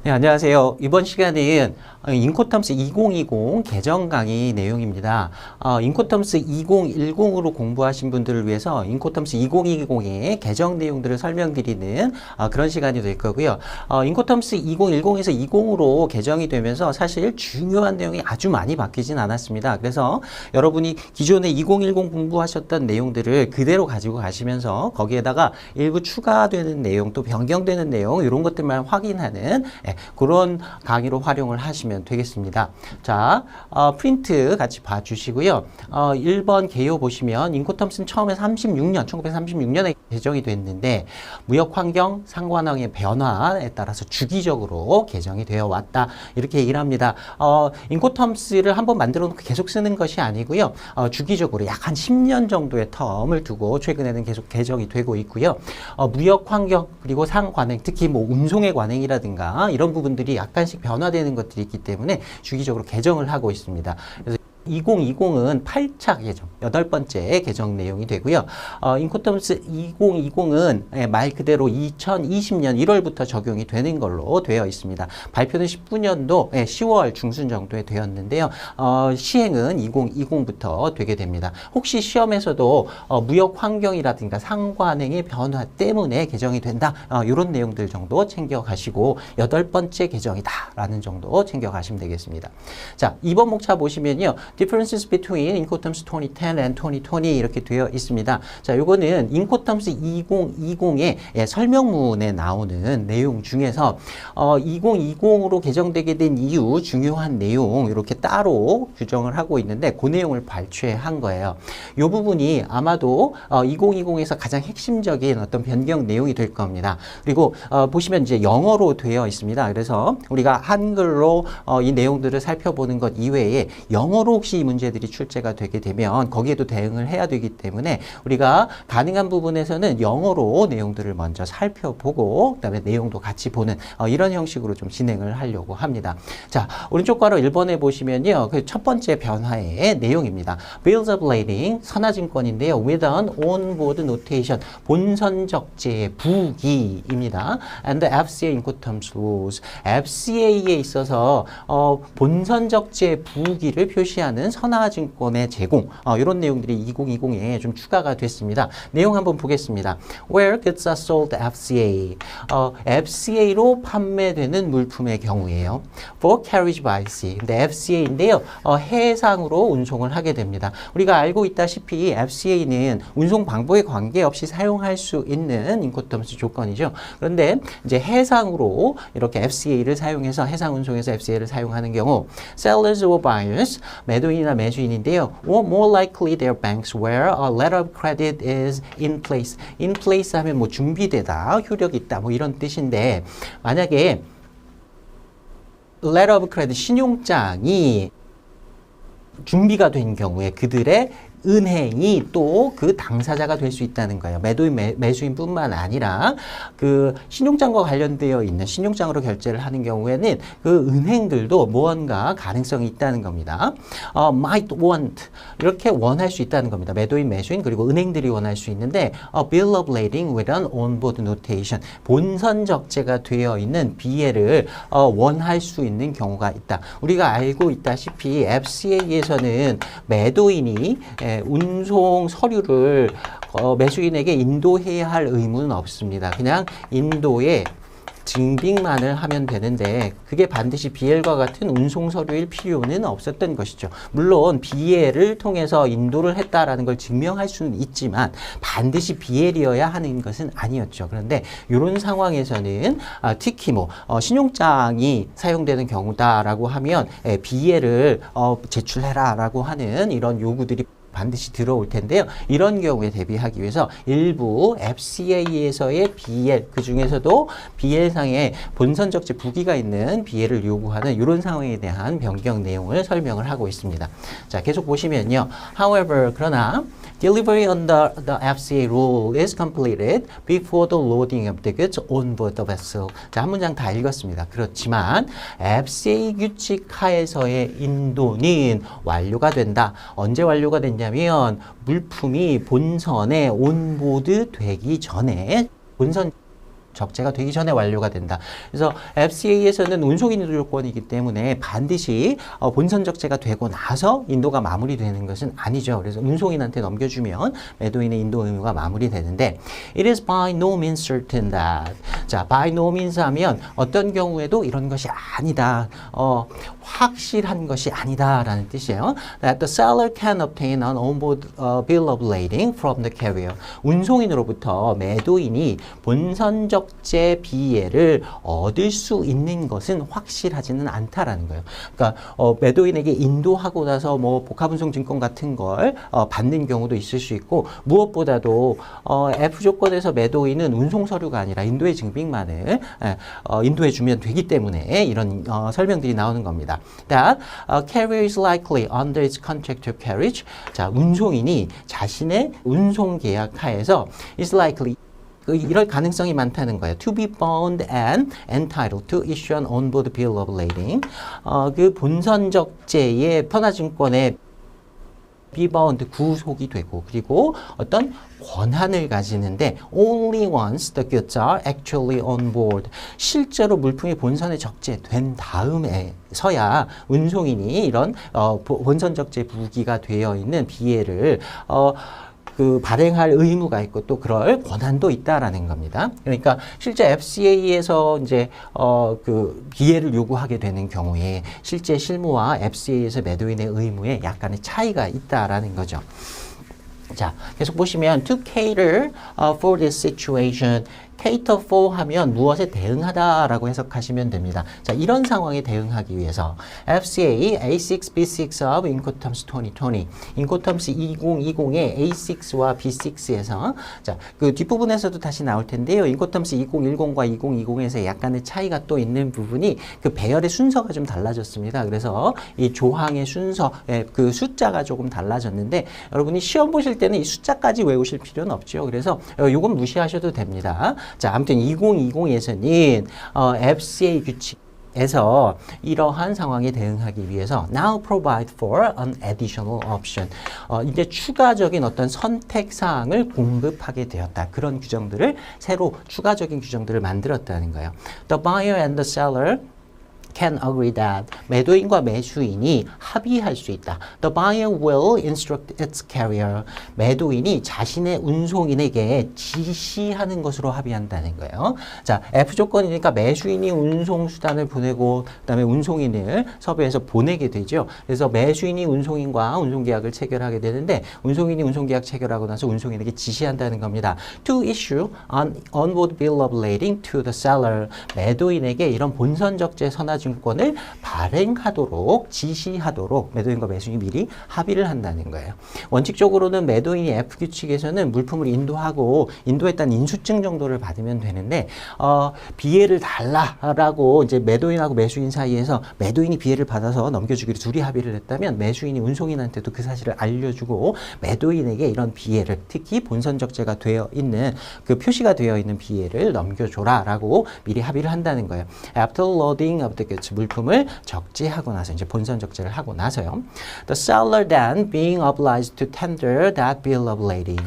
네, 안녕하세요. 이번 시간은 인코텀스 2020 개정 강의 내용입니다. 인코텀스 2010으로 공부하신 분들을 위해서 인코텀스 2020의 개정 내용들을 설명드리는 그런 시간이 될 거고요. 인코텀스 2010에서 20으로 개정이 되면서 사실 중요한 내용이 아주 많이 바뀌진 않았습니다. 그래서 여러분이 기존에 2010 공부하셨던 내용들을 그대로 가지고 가시면서 거기에다가 일부 추가되는 내용 또 변경되는 내용 이런 것들만 확인하는 그런 강의로 활용을 하시면 되겠습니다. 자, 프린트 같이 봐주시고요. 1번 개요 보시면 인코텀스는 처음에 1936년에 개정이 됐는데 무역환경 상관왕의 변화에 따라서 주기적으로 개정이 되어 왔다. 이렇게 얘기를 합니다. 인코텀스를 한번 만들어 놓고 계속 쓰는 것이 아니고요. 주기적으로 약 한 10년 정도의 텀을 두고 최근에는 계속 개정이 되고 있고요. 무역환경 그리고 상관행 특히 뭐 운송의 관행이라든가 이런 부분들이 약간씩 변화되는 것들이 있기 때문에 주기적으로 개정을 하고 있습니다. 그래서 2020은 8차 개정, 8번째 개정 내용이 되고요. 인코텀스 2020은 말 그대로 2020년 1월부터 적용이 되는 걸로 되어 있습니다. 발표는 19년도 10월 중순 정도에 되었는데요. 시행은 2020부터 되게 됩니다. 혹시 시험에서도 무역 환경이라든가 상관행의 변화 때문에 개정이 된다. 이런 내용들 정도 챙겨가시고 8번째 개정이다라는 정도 챙겨가시면 되겠습니다. 자, 2번 목차 보시면요. Differences between Incoterms 2010 and 2020 이렇게 되어 있습니다. 자, 요거는 Incoterms 2020의 설명문에 나오는 내용 중에서 2020으로 개정되게 된 이유 중요한 내용 이렇게 따로 규정을 하고 있는데 그 내용을 발췌한 거예요. 이 부분이 아마도 2020에서 가장 핵심적인 어떤 변경 내용이 될 겁니다. 그리고 보시면 이제 영어로 되어 있습니다. 그래서 우리가 한글로 이 내용들을 살펴보는 것 이외에 영어로 혹시 이 문제들이 출제가 되게 되면 거기에도 대응을 해야 되기 때문에 우리가 가능한 부분에서는 영어로 내용들을 먼저 살펴보고 그다음에 내용도 같이 보는 이런 형식으로 좀 진행을 하려고 합니다. 자, 오른쪽 괄호 1번에 보시면요. 그 첫 번째 변화의 내용입니다. Bills of Lading, 선화증권인데요. With an on-board notation, 본선 적재의 부기입니다. And the FCA Incoterms rules, FCA에 있어서 본선 적재 부기를 표시하는 선화증권의 제공 이런 내용들이 2020에 좀 추가가 됐습니다. 내용 한번 보겠습니다. Where goods are sold FCA FCA로 판매되는 물품의 경우에요. For carriage by sea 근데 FCA인데요. 해상으로 운송을 하게 됩니다. 우리가 알고 있다시피 FCA는 운송 방법에 관계없이 사용할 수 있는 인코텀스 조건이죠. 그런데 이제 해상으로 이렇게 FCA를 사용해서 해상 운송에서 FCA를 사용하는 경우 sellers or buyers 매도인이나 매수인인데요. Or more likely their banks where a letter of credit is in place. In place 하면 뭐 준비되다, 효력이 있다, 뭐 이런 뜻인데 만약에 letter of credit 신용장이 준비가 된 경우에 그들의 은행이 또 그 당사자가 될 수 있다는 거예요. 매도인, 매수인뿐만 아니라 그 신용장과 관련되어 있는 신용장으로 결제를 하는 경우에는 그 은행들도 무언가 가능성이 있다는 겁니다. might want 이렇게 원할 수 있다는 겁니다. 매도인, 매수인 그리고 은행들이 원할 수 있는데 bill of lading with an on-board notation 본선 적재가 되어 있는 비엘을 원할 수 있는 경우가 있다. 우리가 알고 있다시피 FCA에서는 매도인이 운송 서류를 매수인에게 인도해야 할 의무는 없습니다. 그냥 인도에 증빙만을 하면 되는데 그게 반드시 BL과 같은 운송 서류일 필요는 없었던 것이죠. 물론 BL을 통해서 인도를 했다라는 걸 증명할 수는 있지만 반드시 BL이어야 하는 것은 아니었죠. 그런데 이런 상황에서는 특히 뭐 신용장이 사용되는 경우다라고 하면 BL을 제출해라라고 하는 이런 요구들이 반드시 들어올 텐데요. 이런 경우에 대비하기 위해서 일부 FCA에서의 BL, 그 중에서도 BL상에 본선적재 부기가 있는 BL을 요구하는 이런 상황에 대한 변경 내용을 설명을 하고 있습니다. 자, 계속 보시면요. However, 그러나 Delivery under the FCA rule is completed before the loading of the goods on board the vessel. 자, 한 문장 다 읽었습니다. 그렇지만 FCA 규칙 하에서의 인도는 완료가 된다. 언제 완료가 됐냐면 물품이 본선에 온보드 되기 전에 본선 적재가 되기 전에 완료가 된다. 그래서 FCA에서는 운송 인도 조건이기 때문에 반드시 본선 적재가 되고 나서 인도가 마무리되는 것은 아니죠. 그래서 운송인한테 넘겨주면 매도인의 인도 의무가 마무리되는데 It is by no means certain that 자, by no means 하면 어떤 경우에도 이런 것이 아니다. 확실한 것이 아니다 라는 뜻이에요. That the seller can obtain an onboard bill of lading from the carrier. 운송인으로부터 매도인이 본선 적재 비예를 얻을 수 있는 것은 확실하지는 않다라는 거예요. 그러니까 매도인에게 인도하고 나서 뭐 복합운송 증권 같은 걸 받는 경우도 있을 수 있고 무엇보다도 F 조건에서 매도인은 운송 서류가 아니라 인도의 증빙만을 인도해 주면 되기 때문에 이런 설명들이 나오는 겁니다. That carrier is likely under its contract of carriage. 자, 운송인이 자신의 운송 계약 하에서 is likely 이럴 가능성이 많다는 거예요. To be bound and entitled to issue an onboard bill of lading. 그 본선 적재의 편화증권에 be bound 구속이 되고 그리고 어떤 권한을 가지는데 only once the goods are actually on board. 실제로 물품이 본선에 적재된 다음에서야 운송인이 이런 본선 적재 부기가 되어 있는 비예를 발행할 의무가 있고 또 그럴 권한도 있다라는 겁니다. 그러니까 실제 FCA에서 이제 비예를 요구하게 되는 경우에 실제 실무와 FCA에서 매도인의 의무에 약간의 차이가 있다라는 거죠. 자, 계속 보시면 to cater for this situation. cater for 하면 무엇에 대응하다라고 해석하시면 됩니다. 자, 이런 상황에 대응하기 위해서 FCA A6, B6 of Incoterms 2020, Incoterms 2020의 A6와 B6에서 자, 그 뒷부분에서도 다시 나올 텐데요. Incoterms 2010과 2020에서 약간의 차이가 또 있는 부분이 그 배열의 순서가 좀 달라졌습니다. 그래서 이 조항의 순서, 그 숫자가 조금 달라졌는데 여러분이 시험 보실 때는 이 숫자까지 외우실 필요는 없죠. 그래서 이건 무시하셔도 됩니다. 자, 아무튼 2020에서는 FCA 규칙에서 이러한 상황에 대응하기 위해서 now provide for an additional option. 이제 추가적인 어떤 선택 사항을 공급하게 되었다. 그런 규정들을 새로 추가적인 규정들을 만들었다는 거예요. The buyer and the seller can agree that 매도인과 매수인이 합의할 수 있다. The buyer will instruct its carrier. 매도인이 자신의 운송인에게 지시하는 것으로 합의한다는 거예요. 자, F 조건이니까 매수인이 운송 수단을 보내고 그다음에 운송인을 섭외해서 보내게 되죠. 그래서 매수인이 운송인과 운송계약을 체결하게 되는데 운송인이 운송계약 체결하고 나서 운송인에게 지시한다는 겁니다. To issue an onboard bill of lading to the seller. 매도인에게 이런 본선 적재 선화 증권을 발행하도록 지시하도록 매도인과 매수인이 미리 합의를 한다는 거예요. 원칙적으로는 매도인이 F 규칙에서는 물품을 인도하고 인도했다는 인수증 정도를 받으면 되는데 비예를 달라라고 이제 매도인하고 매수인 사이에서 매도인이 비예를 받아서 넘겨주기로 둘이 합의를 했다면 매수인이 운송인한테도 그 사실을 알려주고 매도인에게 이런 비예를 특히 본선 적재가 되어 있는 그 표시가 되어 있는 비예를 넘겨줘라라고 미리 합의를 한다는 거예요. After loading of the 물품을 적재하고 나서 이제 본선 적재를 하고 나서요. The seller then being obliged to tender that bill of lading.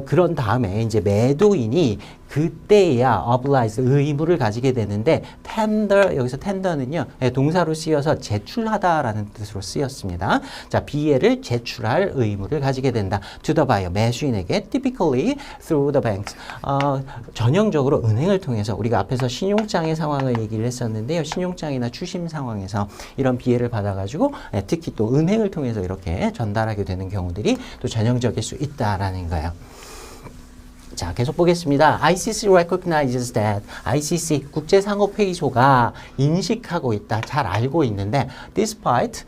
그런 다음에 이제 매도인이 그때야 obliged 의무를 가지게 되는데 tender 여기서 tender는요 동사로 쓰여서 제출하다라는 뜻으로 쓰였습니다. 자, 비예를 제출할 의무를 가지게 된다. To the buyer 매수인에게 typically through the banks 전형적으로 은행을 통해서 우리가 앞에서 신용장의 상황을 얘기를 했었는데요. 신용장이나 추심 상황에서 이런 비예를 받아가지고 특히 또 은행을 통해서 이렇게 전달하게 되는 경우들이 또 전형적일 수 있다라는 거예요. 자, 계속 보겠습니다. ICC recognizes that ICC 국제상업회의소가 인식하고 있다. 잘 알고 있는데 despite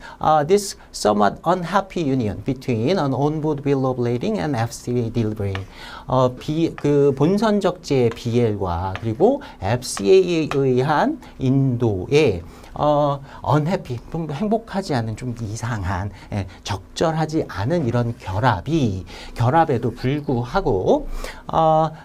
this somewhat unhappy union between an onboard bill of lading and FCA delivery 그 본선 적재 BL과 그리고 FCA에 의한 인도의 unhappy, 좀 행복하지 않은 좀 이상한 적절하지 않은 이런 결합에도 불구하고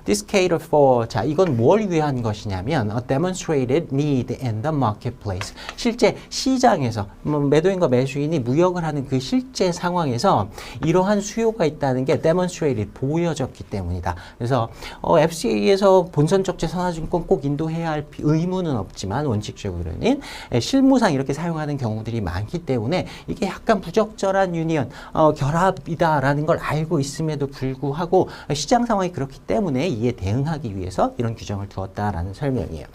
this cater for 자 이건 뭘 위한 것이냐면 a demonstrated need in the marketplace 실제 시장에서 매도인과 매수인이 무역을 하는 그 실제 상황에서 이러한 수요가 있다는 게 demonstrated 보여졌기 때문에 때문이다. 그래서 FCA에서 본선적재 선화증권 꼭 인도해야 할 의무는 없지만 원칙적으로는 실무상 이렇게 사용하는 경우들이 많기 때문에 이게 약간 부적절한 유니언, 결합이다라는 걸 알고 있음에도 불구하고 시장 상황이 그렇기 때문에 이에 대응하기 위해서 이런 규정을 두었다라는 설명이에요.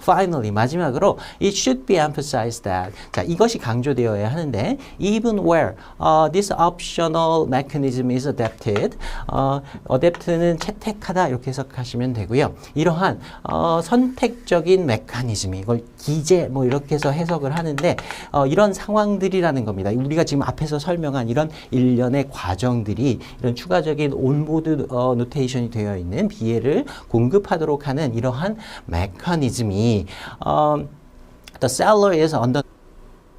Finally, 마지막으로 it should be emphasized that 자, 이것이 강조되어야 하는데 even where this optional mechanism is adapted adapt는 채택하다 이렇게 해석하시면 되고요. 이러한 선택적인 메커니즘이 이걸 기재 뭐 이렇게 해서 해석을 하는데 이런 상황들이라는 겁니다. 우리가 지금 앞에서 설명한 이런 일련의 과정들이 이런 추가적인 온보드 노테이션이 되어 있는 BL을 공급하도록 하는 이러한 메커니즘이 the seller is under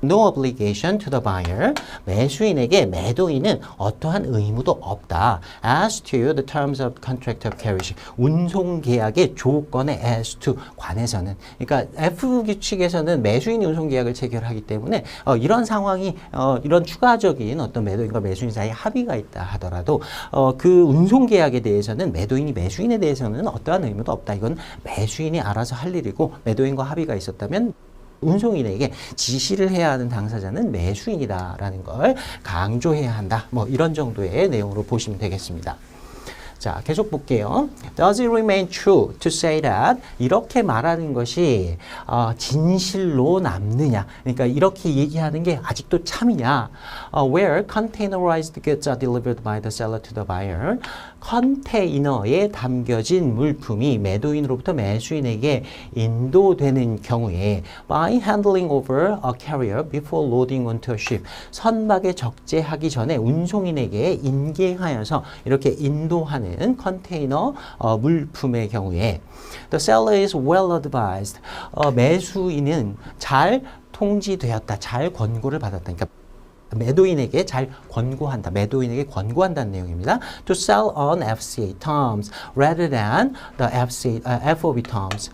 no obligation to the buyer. 매수인에게 매도인은 어떠한 의무도 없다. As to the terms of contract of carriage. 운송 계약의 조건에 as to 관해서는. 그러니까 F 규칙에서는 매수인이 운송 계약을 체결하기 때문에 이런 상황이 이런 추가적인 어떤 매도인과 매수인 사이에 합의가 있다 하더라도 그 운송 계약에 대해서는 매도인이 매수인에 대해서는 어떠한 의무도 없다. 이건 매수인이 알아서 할 일이고 매도인과 합의가 있었다면 운송인에게 지시를 해야 하는 당사자는 매수인이다라는 걸 강조해야 한다. 뭐 이런 정도의 내용으로 보시면 되겠습니다. 자, 계속 볼게요. Does it remain true to say that? 이렇게 말하는 것이 진실로 남느냐? 그러니까 이렇게 얘기하는 게 아직도 참이냐? Where containerized goods are delivered by the seller to the buyer. 컨테이너에 담겨진 물품이 매도인으로부터 매수인에게 인도되는 경우에 by handling over a carrier before loading onto a ship. 선박에 적재하기 전에 운송인에게 인계하여서 이렇게 인도하는 컨테이너 물품의 경우에 the seller is well advised. 매수인은 잘 통지되었다. 잘 권고를 받았다. 그러니까 매도인에게 잘 권고한다. 매도인에게 권고한다는 내용입니다. To sell on FCA terms rather than the FOB terms.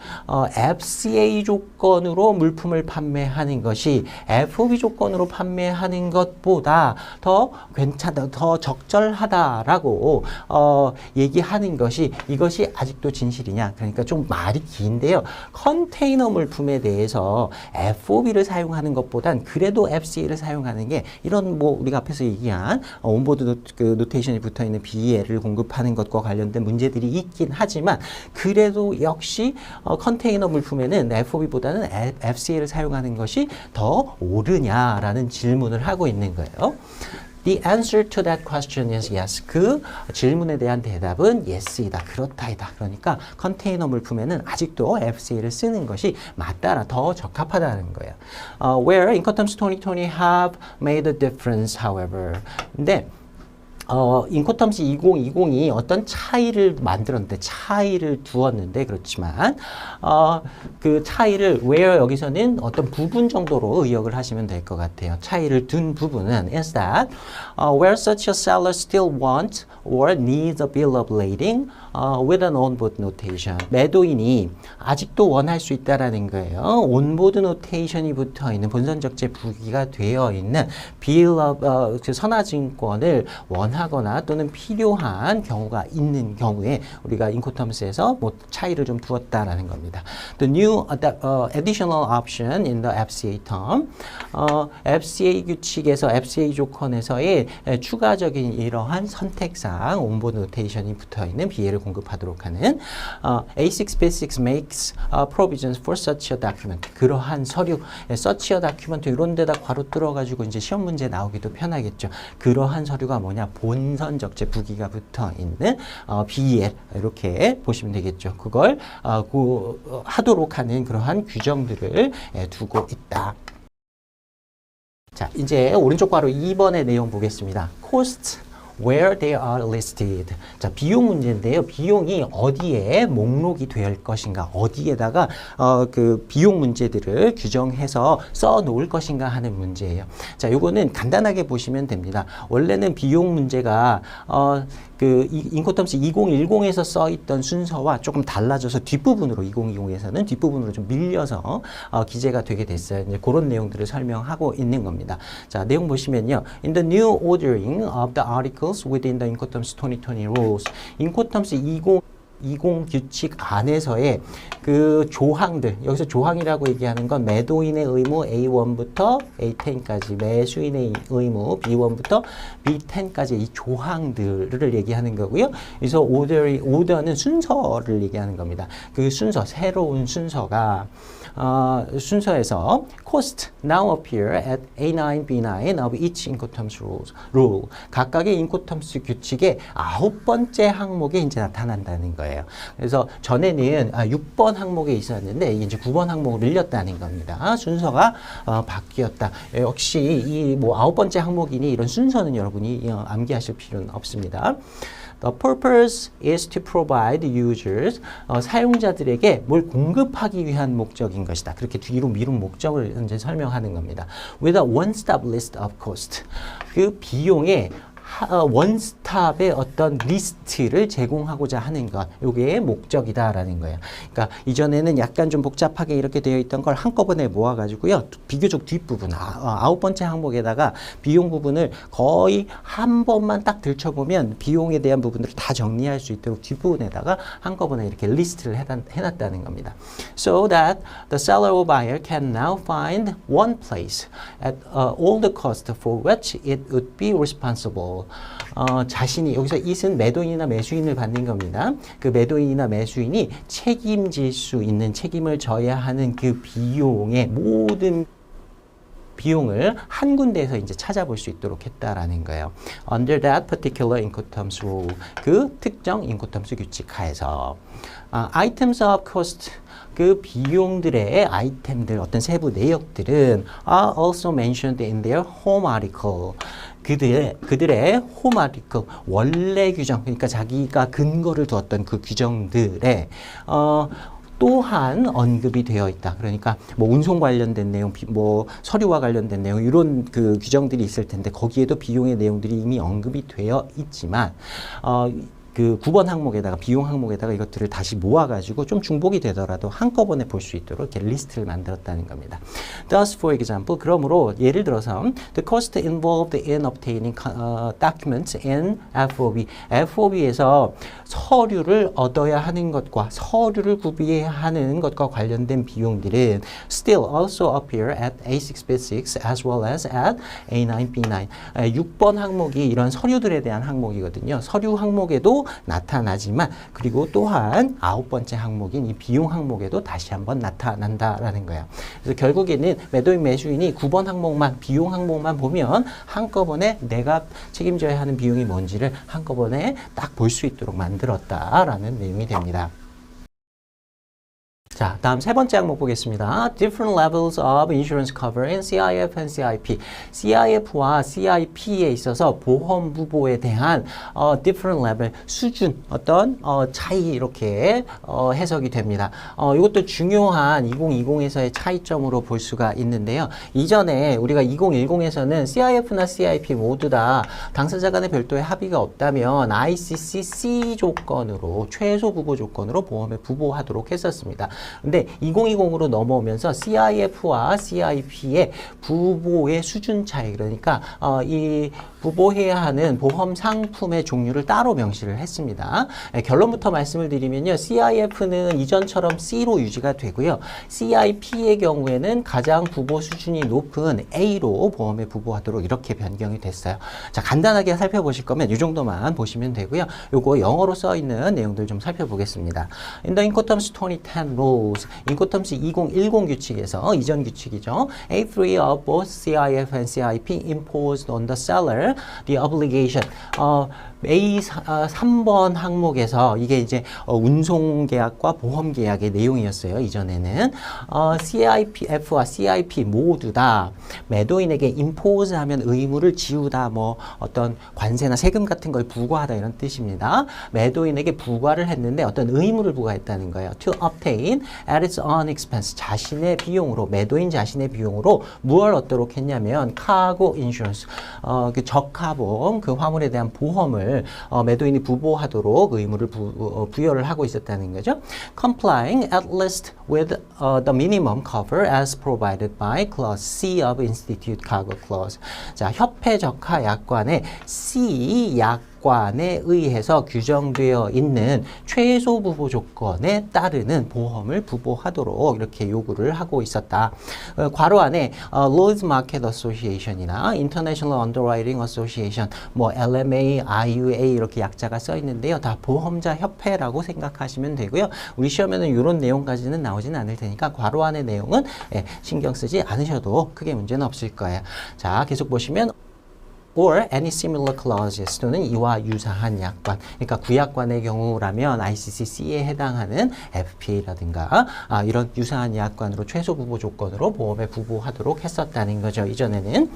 FCA 조건으로 물품을 판매하는 것이 FOB 조건으로 판매하는 것보다 더 괜찮다, 더 적절하다라고 얘기하는 것이 이것이 아직도 진실이냐? 그러니까 좀 말이 긴데요. 컨테이너 물품에 대해서 FOB를 사용하는 것보단 그래도 FCA를 사용하는 게 이런 뭐 우리가 앞에서 얘기한 온보드 노테이션이 붙어 있는 BL을 공급하는 것과 관련된 문제들이 있긴 하지만 그래도 역시 컨테이너 물품에는 FOB보다는 FCA를 사용하는 것이 더 옳으냐라는 질문을 하고 있는 거예요. The answer to that question is yes. 그 질문에 대한 대답은 yes이다. 그렇다이다. 그러니까 컨테이너 물품에는 아직도 FCA를 쓰는 것이 맞다라 더 적합하다는 거예요. Where Incoterms 2020 have made a difference, however. 근데 인코텀스 2020이 어떤 차이를 만들었는데, 차이를 두었는데, 그렇지만, 그 차이를 where 여기서는 어떤 부분 정도로 의역을 하시면 될 것 같아요. 차이를 둔 부분은 is that, where such a seller still wants or needs a bill of lading with an onboard notation. 매도인이 아직도 원할 수 있다라는 거예요. 온보드 노테이션이 붙어 있는 본선적재 부기가 되어 있는 bill of 선화증권을 원하거나 또는 필요한 경우가 있는 경우에 우리가 인코텀스에서 뭐 차이를 좀 두었다라는 겁니다. The new additional option in the FCA term, FCA 규칙에서 FCA 조건에서의 추가적인 이러한 선택상 온보드 노테이션이 붙어 있는 BL을 공급하도록 하는 A6, B6 makes provisions for such a document. 그러한 서류, such a document 이런 데다 괄호 뚫어가지고 이제 시험 문제 나오기도 편하겠죠. 그러한 서류가 뭐냐? 본선 적재 부기가 붙어 있는 BL 이렇게 보시면 되겠죠. 그걸 하도록 하는 그러한 규정들을 두고 있다. 자, 이제 오른쪽 괄호 2번의 내용 보겠습니다. Costs where they are listed. 자, 비용 문제인데요. 비용이 어디에 목록이 될 것인가, 어디에다가 그 비용 문제들을 규정해서 써 놓을 것인가 하는 문제예요. 자, 요거는 간단하게 보시면 됩니다. 원래는 비용 문제가 인코텀스 2010에서 써 있던 순서와 조금 달라져서 뒷부분으로 2020에서는 뒷부분으로 좀 밀려서 기재가 되게 됐어요. 이제 그런 내용들을 설명하고 있는 겁니다. 자, 내용 보시면요. In the new ordering of the articles within the Incoterms 2020 rules, 인코텀스 2020 규칙 안에서의 그 조항들, 여기서 조항이라고 얘기하는 건 매도인의 의무 A1부터 A10까지, 매수인의 의무 B1부터 B10까지 이 조항들을 얘기하는 거고요. 그래서 오더는 순서를 얘기하는 겁니다. 그 순서, 새로운 순서가 순서에서 cost now appear at A9, B9 of each Incoterms rule. 각각의 인코텀스 규칙의 9번째 항목에 이제 나타난다는 거예요. 그래서 전에는 6번 항목에 있었는데 이제 9번 항목으로 밀렸다는 겁니다. 순서가 바뀌었다. 역시 이 뭐 9번째 항목이니 이런 순서는 여러분이 암기하실 필요는 없습니다. The purpose is to provide users, 사용자들에게 뭘 공급하기 위한 목적인 것이다. 그렇게 뒤로 미룬 목적을 이제 설명하는 겁니다. With a one-stop list of cost. 그 비용의 원스톱의 어떤 리스트를 제공하고자 하는 것, 이게 목적이다라는 거예요. 그러니까 이전에는 약간 좀 복잡하게 이렇게 되어 있던 걸 한꺼번에 모아가지고요, 비교적 뒷부분, 9번째 항목에다가 비용 부분을 거의 한 번만 딱 들춰보면 비용에 대한 부분들을 다 정리할 수 있도록 뒷부분에다가 한꺼번에 이렇게 리스트를 해놨다는 겁니다. So that the seller or buyer can now find one place at all the cost for which it would be responsible. 자신이 여기서 it은 매도인이나 매수인을 받는 겁니다. 그 매도인이나 매수인이 책임질 수 있는, 책임을 져야 하는 그 비용의 모든 비용을 한 군데에서 이제 찾아볼 수 있도록 했다라는 거예요. Under that particular Incoterms rule, 그 특정 인코텀스 규칙 하에서 items of cost, 그 비용들의 아이템들, 어떤 세부 내역들은 are also mentioned in their home article. 그들의 홈 아티클, 원래 규정, 그러니까 자기가 근거를 두었던 그 규정들에 또한 언급이 되어 있다. 그러니까 뭐 운송 관련된 내용, 뭐 서류와 관련된 내용, 이런 그 규정들이 있을 텐데 거기에도 비용의 내용들이 이미 언급이 되어 있지만 그 9번 항목에다가, 비용 항목에다가 이것들을 다시 모아가지고 좀 중복이 되더라도 한꺼번에 볼 수 있도록 이렇게 리스트를 만들었다는 겁니다. Thus, for example, 그러므로 예를 들어서 the cost involved in obtaining documents in FOB. FOB에서 서류를 얻어야 하는 것과 서류를 구비해야 하는 것과 관련된 비용들은 still also appear at A6, B6 as well as at A9, B9. 6번 항목이 이런 서류들에 대한 항목이거든요. 서류 항목에도 나타나지만 그리고 또한 9번째 항목인 이 비용 항목에도 다시 한번 나타난다라는 거예요. 그래서 결국에는 매도인 매수인이 9번 항목만, 비용 항목만 보면 한꺼번에 내가 책임져야 하는 비용이 뭔지를 한꺼번에 딱 볼 수 있도록 만들었다라는 내용이 됩니다. 자, 다음 세 번째 항목 보겠습니다. Different levels of insurance cover in CIF and CIP. CIF와 CIP에 있어서 보험 부보에 대한 different level, 수준, 어떤 차이 이렇게 해석이 됩니다. 이것도 중요한 2020에서의 차이점으로 볼 수가 있는데요. 이전에 우리가 2010에서는 CIF나 CIP 모두 다 당사자 간의 별도의 합의가 없다면 ICC 조건으로, 최소 부보 조건으로 보험에 부보하도록 했었습니다. 근데 2020으로 넘어오면서 CIF와 CIP의 부보의 수준 차이, 그러니까 이 부보해야 하는 보험 상품의 종류를 따로 명시를 했습니다. 결론부터 말씀을 드리면요. CIF는 이전처럼 C로 유지가 되고요. CIP의 경우에는 가장 부보 수준이 높은 A로 보험에 부보하도록 이렇게 변경이 됐어요. 자, 간단하게 살펴보실 거면 이 정도만 보시면 되고요. 요거 영어로 써 있는 내용들 좀 살펴보겠습니다. In the Incoterms 2010 rules, 인코텀스 2010 규칙에서 이전 규칙이죠. A3 of both CIF and CIP imposed on the seller the obligation. A3번 항목에서 이게 이제 운송계약과 보험계약의 내용이었어요. 이전에는 CIPF와 CIP 모두 다 매도인에게 impose 하면 의무를 지우다, 뭐 어떤 관세나 세금 같은 걸 부과하다 이런 뜻입니다. 매도인에게 부과를 했는데 어떤 의무를 부과했다는 거예요. To obtain at its own expense, 자신의 비용으로, 매도인 자신의 비용으로 무엇을 얻도록 했냐면 cargo insurance, 그 적하보험, 그 화물에 대한 보험을 책임을 매도인이 부보하도록 의무를 부여를 하고 있었다는 거죠. Complying at least with the minimum cover as provided by Clause C of Institute Cargo Clause. 자, 협회 적하 약관의 C 약관에 의해서 규정되어 있는 최소 부보 조건에 따르는 보험을 부보하도록 이렇게 요구를 하고 있었다. 괄호 안에 Lloyd's Market Association이나 International Underwriting Association, 뭐 LMA, IUA 이렇게 약자가 써 있는데요. 다 보험자 협회라고 생각하시면 되고요. 우리 시험에는 이런 내용까지는 나오지는 않을 테니까 괄호 안의 내용은 신경 쓰지 않으셔도 크게 문제는 없을 거예요. 자, 계속 보시면 or any similar clauses 또는 이와 유사한 약관, 그러니까 구약관의 경우라면 ICCC에 해당하는 FPA라든가 이런 유사한 약관으로 최소 부보 조건으로 보험에 부보하도록 했었다는 거죠. 이전에는.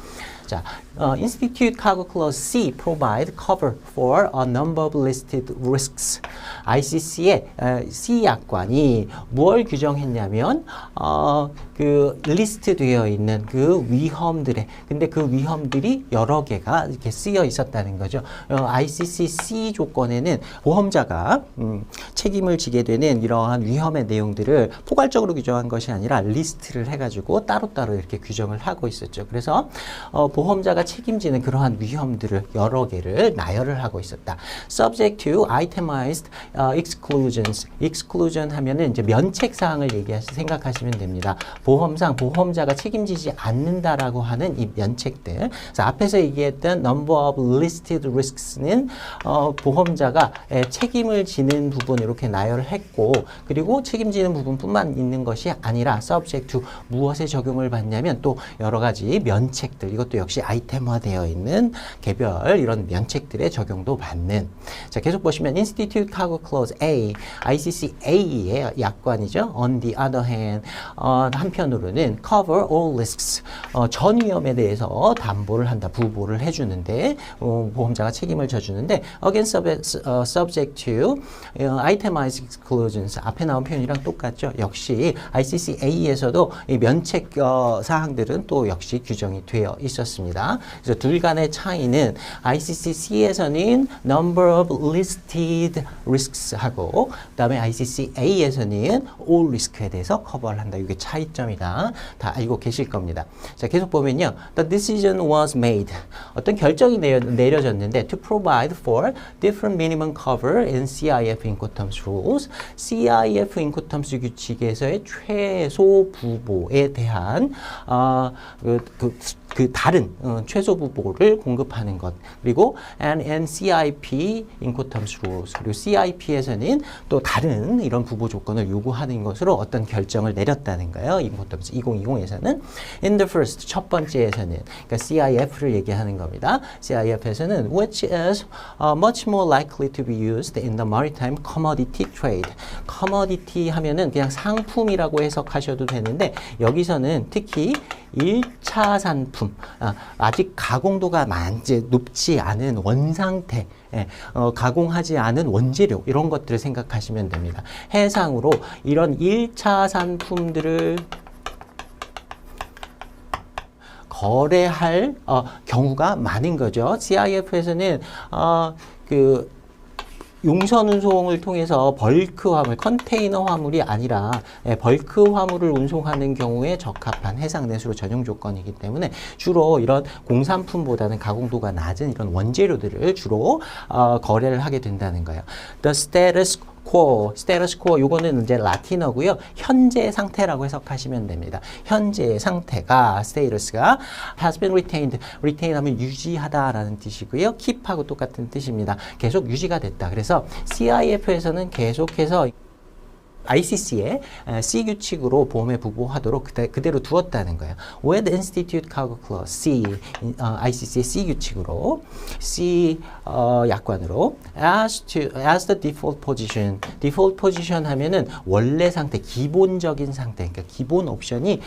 자, Institute Cargo Clause C provide cover for a number of listed risks. ICC의 C 약관이 뭘 규정했냐면 그 리스트 되어 있는 그 위험들의, 근데 그 위험들이 여러 개가 이렇게 쓰여 있었다는 거죠. ICC C 조건에는 보험자가 책임을 지게 되는 이러한 위험의 내용들을 포괄적으로 규정한 것이 아니라 리스트를 해가지고 따로따로 이렇게 규정을 하고 있었죠. 그래서 보험자가 책임지는 그러한 위험들을 여러 개를 나열을 하고 있었다. Subject to itemized exclusions. exclusion 하면은 이제 면책 사항을 생각하시면 됩니다. 보험상 보험자가 책임지지 않는다라고 하는 이 면책들. 그래서 앞에서 얘기했던 number of listed risks는 보험자가 책임을 지는 부분 이렇게 나열을 했고, 그리고 책임지는 부분뿐만 있는 것이 아니라 subject to 무엇에 적용을 받냐면 또 여러 가지 면책들, 이것도 역시 아이템화되어 있는 개별 이런 면책들의 적용도 받는. 자, 계속 보시면 Institute Cargo Clause A, ICCA의 약관이죠. On the other hand, 한편으로는 cover all risks, 전 위험에 대해서 담보를 한다, 부보를 해주는데 보험자가 책임을 져주는데 against subject to itemized exclusions, 앞에 나온 표현이랑 똑같죠. 역시 ICCA에서도 이 면책 사항들은 또 역시 규정이 되어 있었습니다. 그래서 둘 간의 차이는 ICCC에서는 number of listed risks 하고, 그 다음에 ICCA에서는 all risk에 대해서 커버를 한다. 이게 차이점이다. 다 알고 계실 겁니다. 자, 계속 보면요. The decision was made. 어떤 결정이 내려졌는데 to provide for different minimum cover in CIF Incoterms rules. CIF Incoterms 규칙에서의 최소 부보에 대한 그 다른 최소 부보를 공급하는 것, 그리고 NCIP Incoterms rules, 그리고 CIP에서는 또 다른 이런 부보 조건을 요구하는 것으로 어떤 결정을 내렸다는 거예요. Incoterms 2020에서는 in the first, 첫 번째에서는, 그러니까 CIF를 얘기하는 겁니다. CIF에서는 which is much more likely to be used in the maritime commodity trade. commodity 하면은 그냥 상품이라고 해석하셔도 되는데, 여기서는 특히 1차 산품, 아직 가공도가 높지 않은 원상태, 가공하지 않은 원재료, 이런 것들을 생각하시면 됩니다. 해상으로 이런 1차 산품들을 거래할 경우가 많은 거죠. CIF에서는 용선 운송을 통해서 벌크 화물, 컨테이너 화물이 아니라 벌크 화물을 운송하는 경우에 적합한 해상 내수로 전용 조건이기 때문에 주로 이런 공산품보다는 가공도가 낮은 이런 원재료들을 주로 거래를 하게 된다는 거예요. The status quo, 요거는 이제 라틴어고요. 현재 상태라고 해석하시면 됩니다. 현재의 상태가, status가 has been retained. retain 하면 유지하다라는 뜻이고요. keep하고 똑같은 뜻입니다. 계속 유지가 됐다. 그래서 CIF에서는 계속해서 ICC의 C 규칙으로 보험에 부보하도록 그대로 두었다는 거예요. With Institute Cargo Clause C, ICC의 C 규칙으로, C 약관으로 as the default position. default position 하면은 원래 상태, 기본적인 상태, 그러니까 기본 옵션이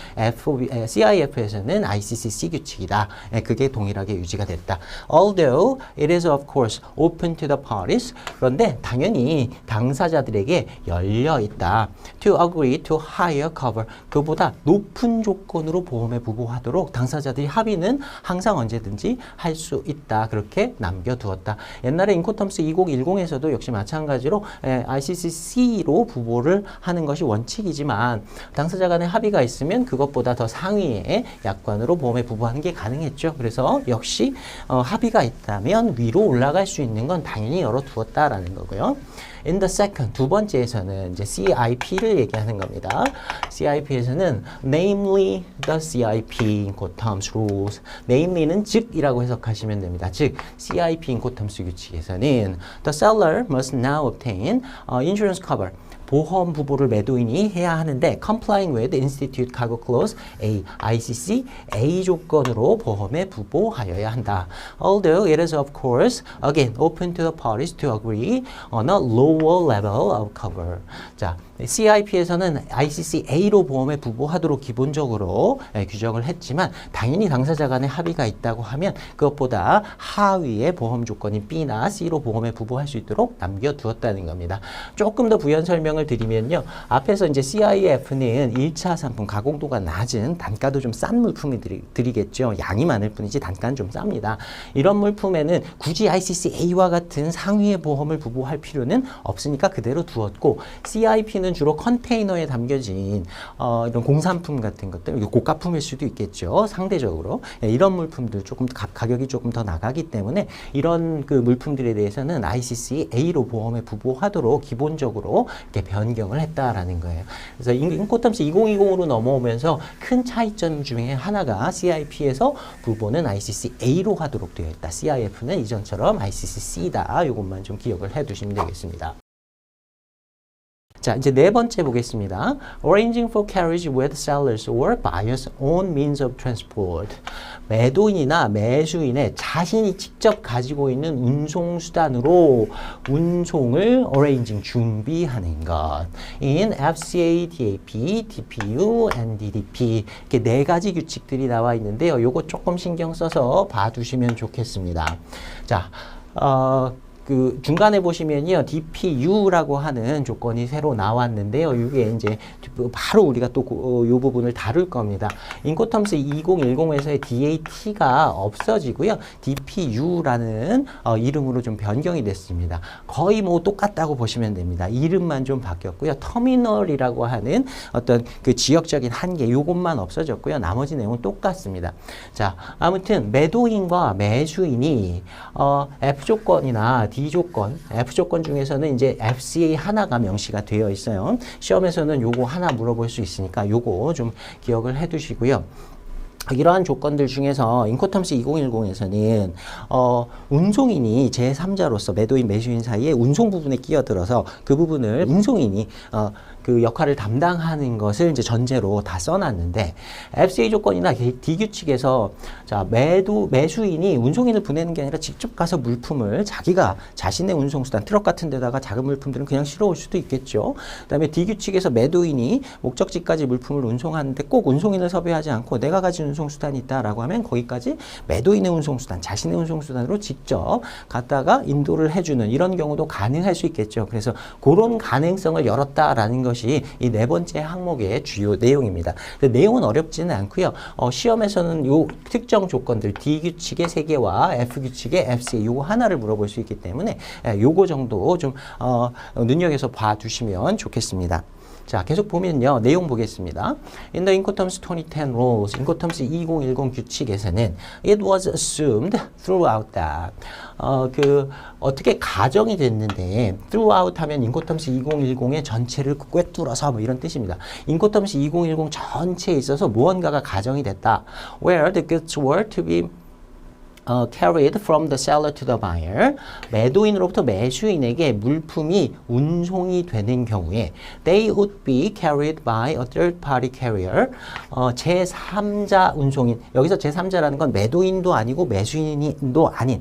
CIF에서는 ICC C 규칙이다. 그게 동일하게 유지가 됐다. Although it is of course open to the parties. 그런데 당연히 당사자들에게 열려 있다. 그보다 to agree to higher cover, 그보다 높은 조건으로 보험에 부보하도록 당사자들이 합의는 항상 언제든지 할 수 있다. 그렇게 남겨두었다. 옛날에 인코텀스 2010에서도 역시 마찬가지로 ICCC로 부보를 하는 것이 원칙이지만 당사자 간의 합의가 있으면 그것보다 더 상위의 약관으로 보험에 부보하는 게 가능했죠. 그래서 역시 합의가 있다면 위로 올라갈 수 있는 건 당연히 열어두었다라는 거고요. In the second, 두 번째에서는 이제 CIP를 얘기하는 겁니다. CIP에서는 namely the CIP Incoterms rules. namely는 즉이라고 해석하시면 됩니다. 즉, CIP Incoterms 규칙에서는 the seller must now obtain insurance cover. 보험 부보를 매도인이 해야 하는데 complying with Institute Cargo Clause A, ICC A 조건으로 보험에 부보하여야 한다. Although it is of course again open to the parties to agree on a lower level of cover. 자, CIP에서는 ICC A로 보험에 부보하도록 기본적으로 규정을 했지만 당연히 당사자 간의 합의가 있다고 하면 그것보다 하위의 보험 조건인 B나 C로 보험에 부보할 수 있도록 남겨두었다는 겁니다. 조금 더 부연 설명을 드리면요. 앞에서 이제 CIF는 1차 상품 가공도가 낮은 단가도 좀 싼 물품을 드리겠죠. 양이 많을 뿐이지 단가는 좀 쌉니다. 이런 물품에는 굳이 ICC A와 같은 상위의 보험을 부보할 필요는 없으니까 그대로 두었고 CIP는 주로 컨테이너에 담겨진 이런 공산품 같은 것들, 고가품일 수도 있겠죠. 상대적으로 이런 물품들 조금 가격이 조금 더 나가기 때문에 이런 그 물품들에 대해서는 ICC A로 보험에 부보하도록 기본적으로 이렇게 변경을 했다라는 거예요. 그래서 인코텀스 2020으로 넘어오면서 큰 차이점 중에 하나가 CIP에서 부보는 ICC A로 하도록 되어 있다. CIF는 이전처럼 ICC C다. 이것만 좀 기억을 해두시면 되겠습니다. 자, 이제 네 번째 보겠습니다. Arranging for carriage with sellers or buyers' own means of transport. 매도인이나 매수인의 자신이 직접 가지고 있는 운송수단으로 운송을 arranging, 준비하는 것. In FCA, DAP, DPU, and DDP. 이렇게 네 가지 규칙들이 나와 있는데요. 요거 조금 신경 써서 봐두시면 좋겠습니다. 자, 그 중간에 보시면요, DPU라고 하는 조건이 새로 나왔는데요. 이게 이제 바로 우리가 또 이 부분을 다룰 겁니다. 인코텀스 2010에서의 DAT가 없어지고요, DPU라는 이름으로 좀 변경이 됐습니다. 거의 뭐 똑같다고 보시면 됩니다. 이름만 좀 바뀌었고요. 터미널이라고 하는 어떤 그 지역적인 한계, 요것만 없어졌고요. 나머지 내용은 똑같습니다. 자, 아무튼 매도인과 매수인이 F 조건이나 D 조건, F 조건 중에서는 이제 FCA 하나가 명시가 되어 있어요. 시험에서는 요거 하나 물어볼 수 있으니까 요거 좀 기억을 해 두시고요. 이러한 조건들 중에서 인코텀스 2010에서는 운송인이 제3자로서 매도인 매수인 사이에 운송 부분에 끼어들어서 그 부분을 운송인이 그 역할을 담당하는 것을 이제 전제로 다 써놨는데, FCA 조건이나 D 규칙에서 자, 매수인이 운송인을 보내는 게 아니라 직접 가서 물품을 자기가 자신의 운송수단, 트럭 같은 데다가 작은 물품들은 그냥 실어올 수도 있겠죠. 그 다음에 D 규칙에서 매도인이 목적지까지 물품을 운송하는데 꼭 운송인을 섭외하지 않고 내가 가진 운송수단이 있다라고 하면 거기까지 매도인의 운송수단, 자신의 운송수단으로 직접 갔다가 인도를 해주는 이런 경우도 가능할 수 있겠죠. 그래서 그런 가능성을 열었다라는 것이 이 네 번째 항목의 주요 내용입니다. 내용은 어렵지는 않고요. 시험에서는 요 특정 조건들 D 규칙의 3개와 F 규칙의 FCA 요거 하나를 물어볼 수 있기 때문에 요거 정도 좀 눈여겨서 봐두시면 좋겠습니다. 자, 계속 보면요. 내용 보겠습니다. In the Incoterms 2010 rules, 인코텀스 2010 규칙에서는 it was assumed throughout that. 어떻게 가정이 됐는데, throughout 하면 인코텀스 2010의 전체를 꿰뚫어서 뭐 이런 뜻입니다. 인코텀스 2010 전체에 있어서 무언가가 가정이 됐다. Where the goods were to be carried from the seller to the buyer. 매도인으로부터 매수인에게 물품이 운송이 되는 경우에 they would be carried by a third party carrier. 제3자 운송인. 여기서 제3자라는 건 매도인도 아니고 매수인도 아닌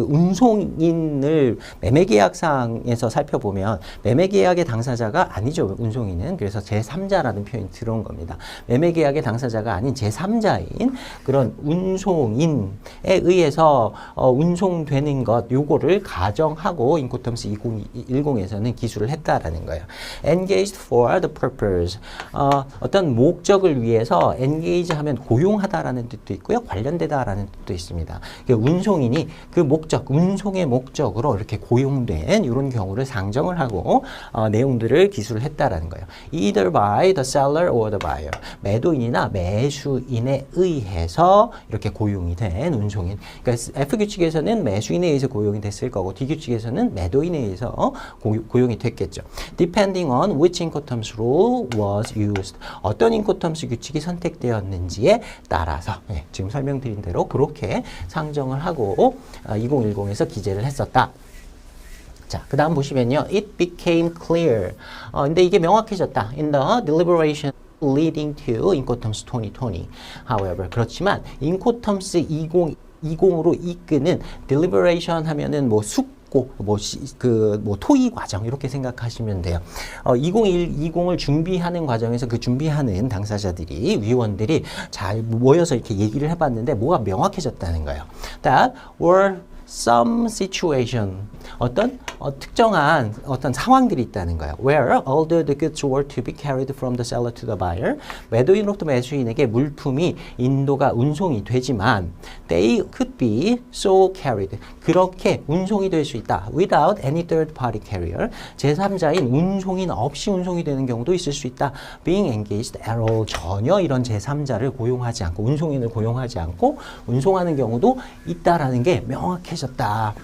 운송인을 매매계약상에서 살펴보면 매매계약의 당사자가 아니죠. 운송인은. 그래서 제3자라는 표현이 들어온 겁니다. 매매계약의 당사자가 아닌 제3자인 그런 운송인 의해서 운송되는 것 요거를 가정하고 인코텀스 2010에서는 기술을 했다라는 거예요. engaged for the purpose. 어떤 목적을 위해서 engage 하면 고용하다라는 뜻도 있고요. 관련되다라는 뜻도 있습니다. 운송인이 그 목적, 운송의 목적으로 이렇게 고용된 이런 경우를 상정을 하고 내용들을 기술을 했다라는 거예요. either by the seller or the buyer. 매도인이나 매수인에 의해서 이렇게 고용이 된 운송인. 그러니까 F 규칙에서는 매수인에 의해서 고용이 됐을 거고 D 규칙에서는 매도인에 의해서 고용이 됐겠죠. Depending on which Incoterms rule was used. 어떤 Incoterms 규칙이 선택되었는지에 따라서 지금 설명드린 대로 그렇게 상정을 하고 2010에서 기재를 했었다. 자, 그 다음 보시면요. It became clear. 근데 이게 명확해졌다. In the deliberation leading to Incoterms 2020. However, 그렇지만 Incoterms 2020으로 이끄는 deliberation 하면은 뭐 숙고, 뭐 토의 과정 이렇게 생각하시면 돼요. 2020을 준비하는 과정에서 그 준비하는 당사자들이 위원들이 잘 모여서 이렇게 얘기를 해봤는데 뭐가 명확해졌다는 거예요. That were some situation 어떤 특정한 어떤 상황들이 있다는 거예요. Where although the goods were to be carried from the seller to the buyer, 매도인으로부터 매수인에게 물품이 인도가 운송이 되지만 they could be so carried 그렇게 운송이 될 수 있다. Without any third party carrier 제3자인 운송인 없이 운송이 되는 경우도 있을 수 있다. Being engaged at all 전혀 이런 제3자를 고용하지 않고 운송인을 고용하지 않고 운송하는 경우도 있다라는 게 명확해졌다.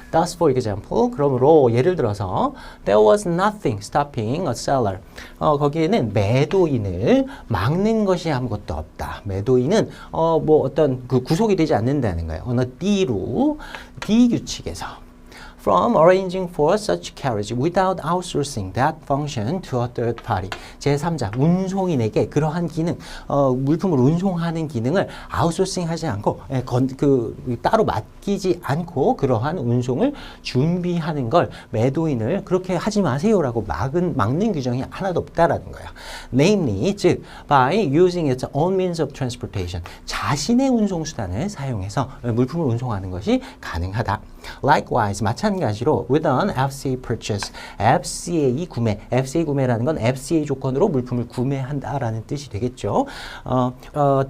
Thus, for example, 그러므로 예를 들어서 there was nothing stopping a seller. 거기에는 매도인을 막는 것이 아무것도 없다. 매도인은 뭐 어떤 그 구속이 되지 않는다는 거예요. 어느 D로 D 규칙에서 from arranging for such carriage without outsourcing that function to a third party. 제3자, 운송인에게 그러한 기능, 물품을 운송하는 기능을 아웃소싱하지 않고, 따로 맡기지 않고 그러한 운송을 준비하는 걸 매도인을 그렇게 하지 마세요라고 막는 규정이 하나도 없다라는 거예요. Namely, 즉, by using its own means of transportation. 자신의 운송수단을 사용해서 물품을 운송하는 것이 가능하다. Likewise, 마찬가지로 with an FCA purchase, FCA 구매, FCA 구매라는 건 FCA 조건으로 물품을 구매한다라는 뜻이 되겠죠.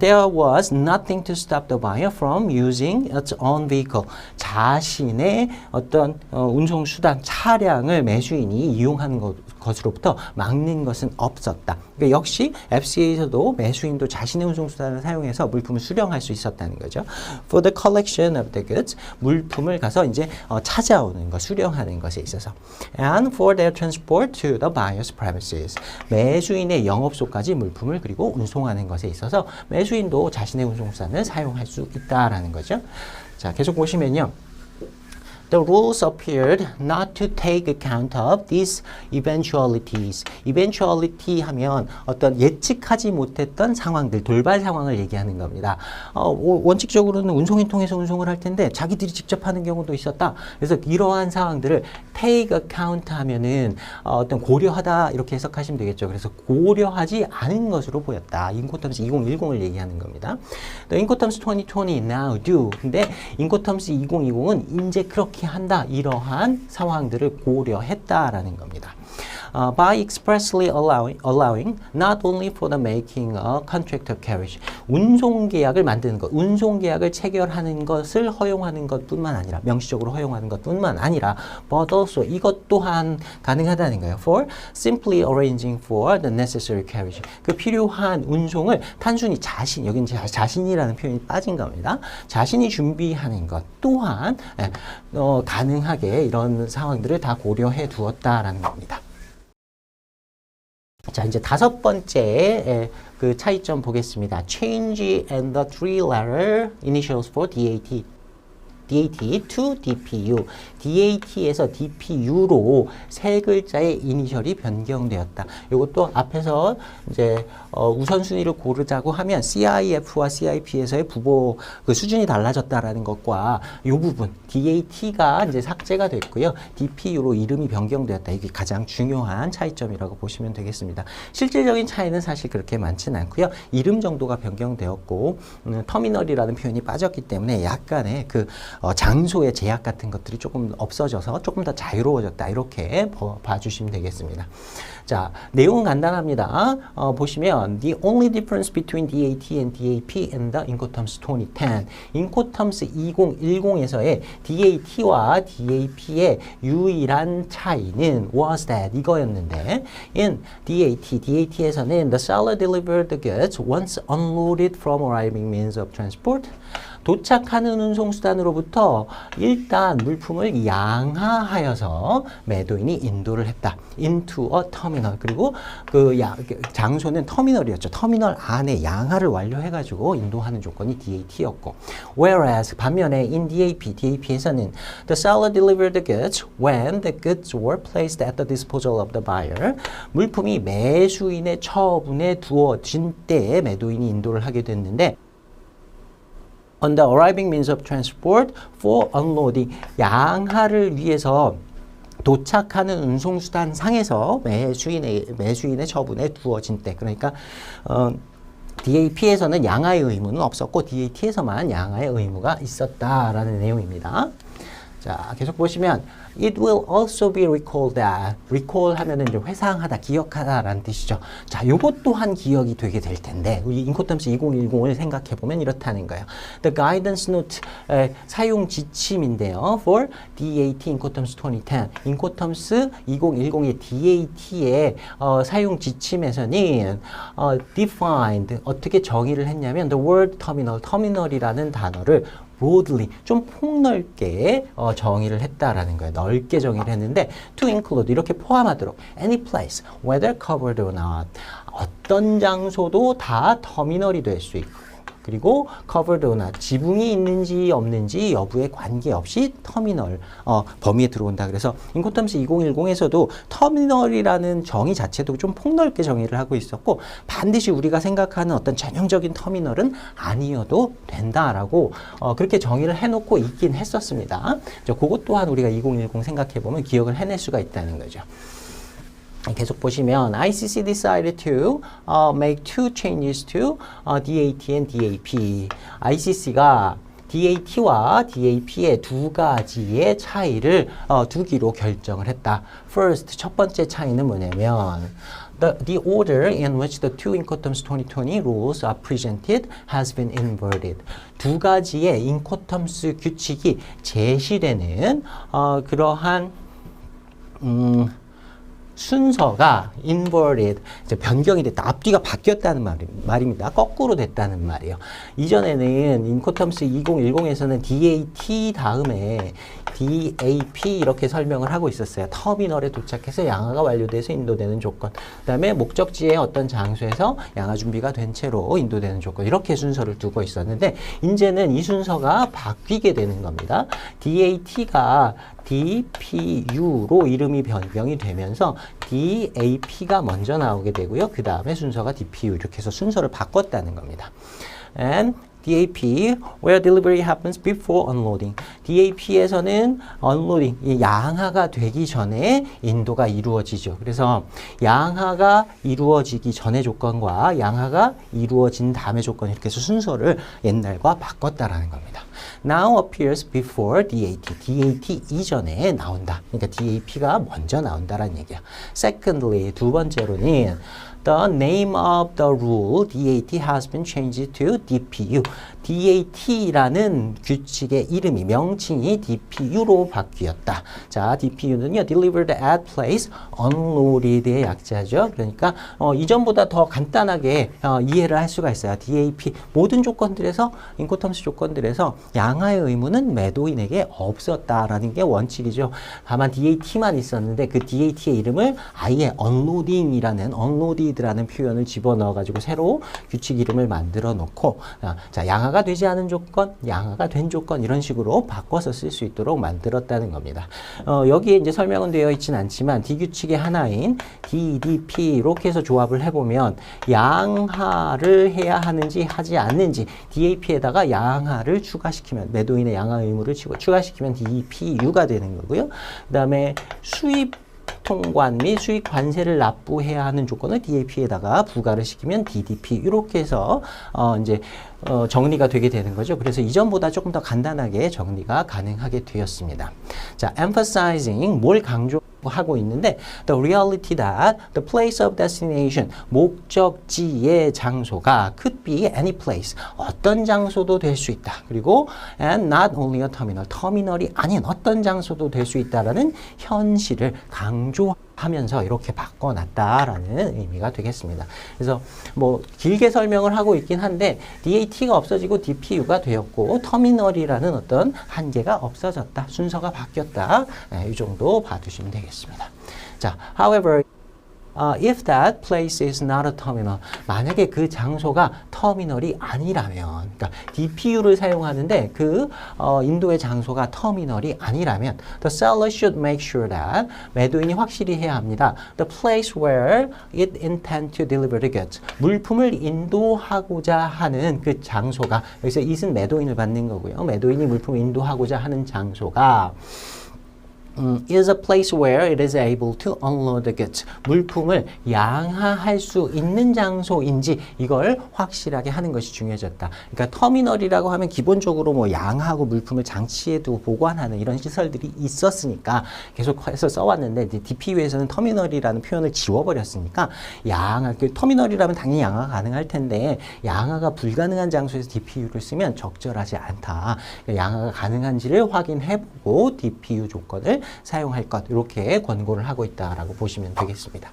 There was nothing to stop the buyer from using its own vehicle. 자신의 어떤 운송수단, 차량을 매수인이 이용하는 것으로부터 막는 것은 없었다. 그러니까 역시 FCA에서도 매수인도 자신의 운송수단을 사용해서 물품을 수령할 수 있었다는 거죠. For the collection of the goods, 물품을 가서 이제 찾아오는 것, 수령하는 것에 있어서 and for their transport to the buyer's premises. 매수인의 영업소까지 물품을 그리고 운송하는 것에 있어서 매수인도 자신의 운송수단을 사용할 수 있다라는 거죠. 자, 계속 보시면요. The rules appeared not to take account of these eventualities. eventuality 하면 어떤 예측하지 못했던 상황들, 돌발 상황을 얘기하는 겁니다. 원칙적으로는 운송인 통해서 운송을 할 텐데 자기들이 직접 하는 경우도 있었다. 그래서 이러한 상황들을 take account 하면은 어떤 고려하다 이렇게 해석하시면 되겠죠. 그래서 고려하지 않은 것으로 보였다. 인코텀스 2010을 얘기하는 겁니다. The Incoterms 2020 now do. 근데 인코텀스 2020은 이제 그렇게 한다. 이러한 상황들을 고려했다라는 겁니다. By expressly allowing not only for the making a contract of carriage. 운송 계약을 만드는 것, 운송 계약을 체결하는 것을 허용하는 것뿐만 아니라 명시적으로 허용하는 것뿐만 아니라 but also 이것 또한 가능하다는 거예요. For simply arranging for the necessary carriage. 그 필요한 운송을 단순히 여기는 자신이라는 표현이 빠진 겁니다. 자신이 준비하는 것 또한 가능하게 이런 상황들을 다 고려해 두었다라는 겁니다. 자, 이제 5번째 그 차이점 보겠습니다. Change and the three-letter initials for DAT. DAT to DPU. DAT에서 DPU로 세 글자의 이니셜이 변경되었다. 이것도 앞에서 이제 우선순위를 고르자고 하면 CIF와 CIP에서의 부호 그 수준이 달라졌다라는 것과 이 부분 DAT가 이제 삭제가 됐고요. DPU로 이름이 변경되었다. 이게 가장 중요한 차이점이라고 보시면 되겠습니다. 실질적인 차이는 사실 그렇게 많지는 않고요. 이름 정도가 변경되었고 터미널이라는 표현이 빠졌기 때문에 약간의 그 장소의 제약 같은 것들이 조금 없어져서 조금 더 자유로워졌다. 이렇게 봐주시면 되겠습니다. 자, 내용은 간단합니다. 보시면 The only difference between DAT and DAP in the Incoterms 2010 Incoterms 2010에서의 DAT와 DAP의 유일한 차이는 was that 이거였는데 in DAT에서는 the seller delivered the goods once unloaded from arriving means of transport 도착하는 운송수단으로부터 일단 물품을 양하하여서 매도인이 인도를 했다. into a terminal. 그리고 그 장소는 터미널이었죠. 터미널 안에 양하를 완료해가지고 인도하는 조건이 DAT였고. Whereas 반면에 in DAP에서는 the seller delivered the goods when the goods were placed at the disposal of the buyer. 물품이 매수인의 처분에 두어진 때에 매도인이 인도를 하게 됐는데 on the arriving means of transport for unloading. 양하를 위해서 도착하는 운송수단 상에서 매수인의 처분에 두어진 때. 그러니까 DAP에서는 양하의 의무는 없었고 DAT에서만 양하의 의무가 있었다라는 내용입니다. 자, 계속 보시면 It will also be recalled that. recall 하면은 이제 회상하다, 기억하다라는 뜻이죠. 자, 요것 또한 기억이 되게 될 텐데 우리 인코텀스 2010을 생각해 보면 이렇다는 거예요. The guidance note 사용 지침인데요. For DAT 인코텀스 2010. 인코텀스 2010의 DAT의 사용 지침에서는 defined 어떻게 정의를 했냐면 the word terminal, 터미널이라는 단어를 broadly, 좀 폭넓게 정의를 했다라는 거예요. 넓게 정의를 했는데 to include, 이렇게 포함하도록 any place, whether covered or not. 어떤 장소도 다 터미널이 될 수 있고 그리고 covered or not, 지붕이 있는지 없는지 여부에 관계없이 터미널 범위에 들어온다. 그래서 인코텀스 2010에서도 터미널이라는 정의 자체도 좀 폭넓게 정의를 하고 있었고 반드시 우리가 생각하는 어떤 전형적인 터미널은 아니어도 된다라고 그렇게 정의를 해놓고 있긴 했었습니다. 그것 또한 우리가 2010 생각해보면 기억을 해낼 수가 있다는 거죠. 계속 보시면 ICC decided to make two changes to DAT and DAP. ICC가 DAT와 DAP의 두 가지의 차이를 두기로 결정을 했다. First, 첫 번째 차이는 뭐냐면 The order in which the two Incoterms 2020 rules are presented has been inverted. 두 가지의 인코텀스 규칙이 제시되는 그러한 순서가 inverted, 이제 변경이 됐다. 앞뒤가 바뀌었다는 말입니다. 거꾸로 됐다는 말이에요. 이전에는 인코텀스 2010에서는 DAT 다음에 DAP 이렇게 설명을 하고 있었어요. 터미널에 도착해서 양하가 완료돼서 인도되는 조건. 그 다음에 목적지의 어떤 장소에서 양하 준비가 된 채로 인도되는 조건. 이렇게 순서를 두고 있었는데 이제는 이 순서가 바뀌게 되는 겁니다. DAT가 DPU로 이름이 변경이 되면서 DAP가 먼저 나오게 되고요. 그 다음에 순서가 DPU 이렇게 해서 순서를 바꿨다는 겁니다. And DAP, where delivery happens before unloading. DAP에서는 unloading, 이 양하가 되기 전에 인도가 이루어지죠. 그래서 양하가 이루어지기 전의 조건과 양하가 이루어진 다음의 조건 이렇게 해서 순서를 옛날과 바꿨다라는 겁니다. Now appears before DAT. DAT 이전에 나온다. 그러니까 DAP가 먼저 나온다라는 얘기야. Secondly, 두 번째로는 The name of the rule DAT has been changed to DPU. DAT라는 규칙의 이름이 명칭이 DPU로 바뀌었다. 자, DPU는요, delivered at place, unloaded의 약자죠. 그러니까 이전보다 더 간단하게 이해를 할 수가 있어요. DAP 모든 조건들에서 인코텀스 조건들에서 양하의 의무는 매도인에게 없었다라는 게 원칙이죠. 다만 DAT만 있었는데 그 DAT의 이름을 아예 unloading이라는 unloaded indeed라는 표현을 집어넣어 가지고 새로 규칙 이름을 만들어 놓고 자, 양화가 되지 않은 조건, 양화가 된 조건 이런 식으로 바꿔서 쓸 수 있도록 만들었다는 겁니다. 여기에 이제 설명은 되어 있지는 않지만 D규칙의 하나인 DDP 이렇게 해서 조합을 해보면 양화를 해야 하는지 하지 않는지 DAP에다가 양화를 추가시키면 매도인의 양화 의무를 추가시키면 DPU가 되는 거고요. 그 다음에 수입 통관 및 수익 관세를 납부해야 하는 조건을 DAP에다가 부과를 시키면 DDP 이렇게 해서 이제 정리가 되게 되는 거죠. 그래서 이전보다 조금 더 간단하게 정리가 가능하게 되었습니다. 자, emphasizing 뭘 강조하고 있는데 the reality that the place of destination 목적지의 장소가 could be any place 어떤 장소도 될 수 있다. 그리고 and not only a terminal 터미널이 아닌 어떤 장소도 될 수 있다라는 현실을 강조하면서 이렇게 바꿔놨다라는 의미가 되겠습니다. 그래서 뭐 길게 설명을 하고 있긴 한데 DAT가 없어지고 DPU가 되었고 터미널이라는 어떤 한계가 없어졌다. 순서가 바뀌었다. 이 정도 봐두시면 되겠습니다. 자, however if that place is not a terminal 만약에 그 장소가 터미널이 아니라면 그러니까 DPU를 사용하는데 그 인도의 장소가 터미널이 아니라면 the seller should make sure that 매도인이 확실히 해야 합니다. The place where it intend to deliver the goods 물품을 인도하고자 하는 그 장소가 여기서 it은 매도인을 받는 거고요. 매도인이 물품을 인도하고자 하는 장소가 is a place where it is able to unload the goods. 물품을 양화할 수 있는 장소인지 이걸 확실하게 하는 것이 중요해졌다. 그러니까 터미널이라고 하면 기본적으로 뭐 양하고 물품을 장치에도 보관하는 이런 시설들이 있었으니까 계속해서 써왔는데 DPU에서는 터미널이라는 표현을 지워버렸으니까 양화, 그 터미널이라면 당연히 양화가 가능할 텐데 양화가 불가능한 장소에서 DPU를 쓰면 적절하지 않다. 그러니까 양화가 가능한지를 확인해보고 DPU 조건을 사용할 것 이렇게 권고를 하고 있다라고 보시면 되겠습니다.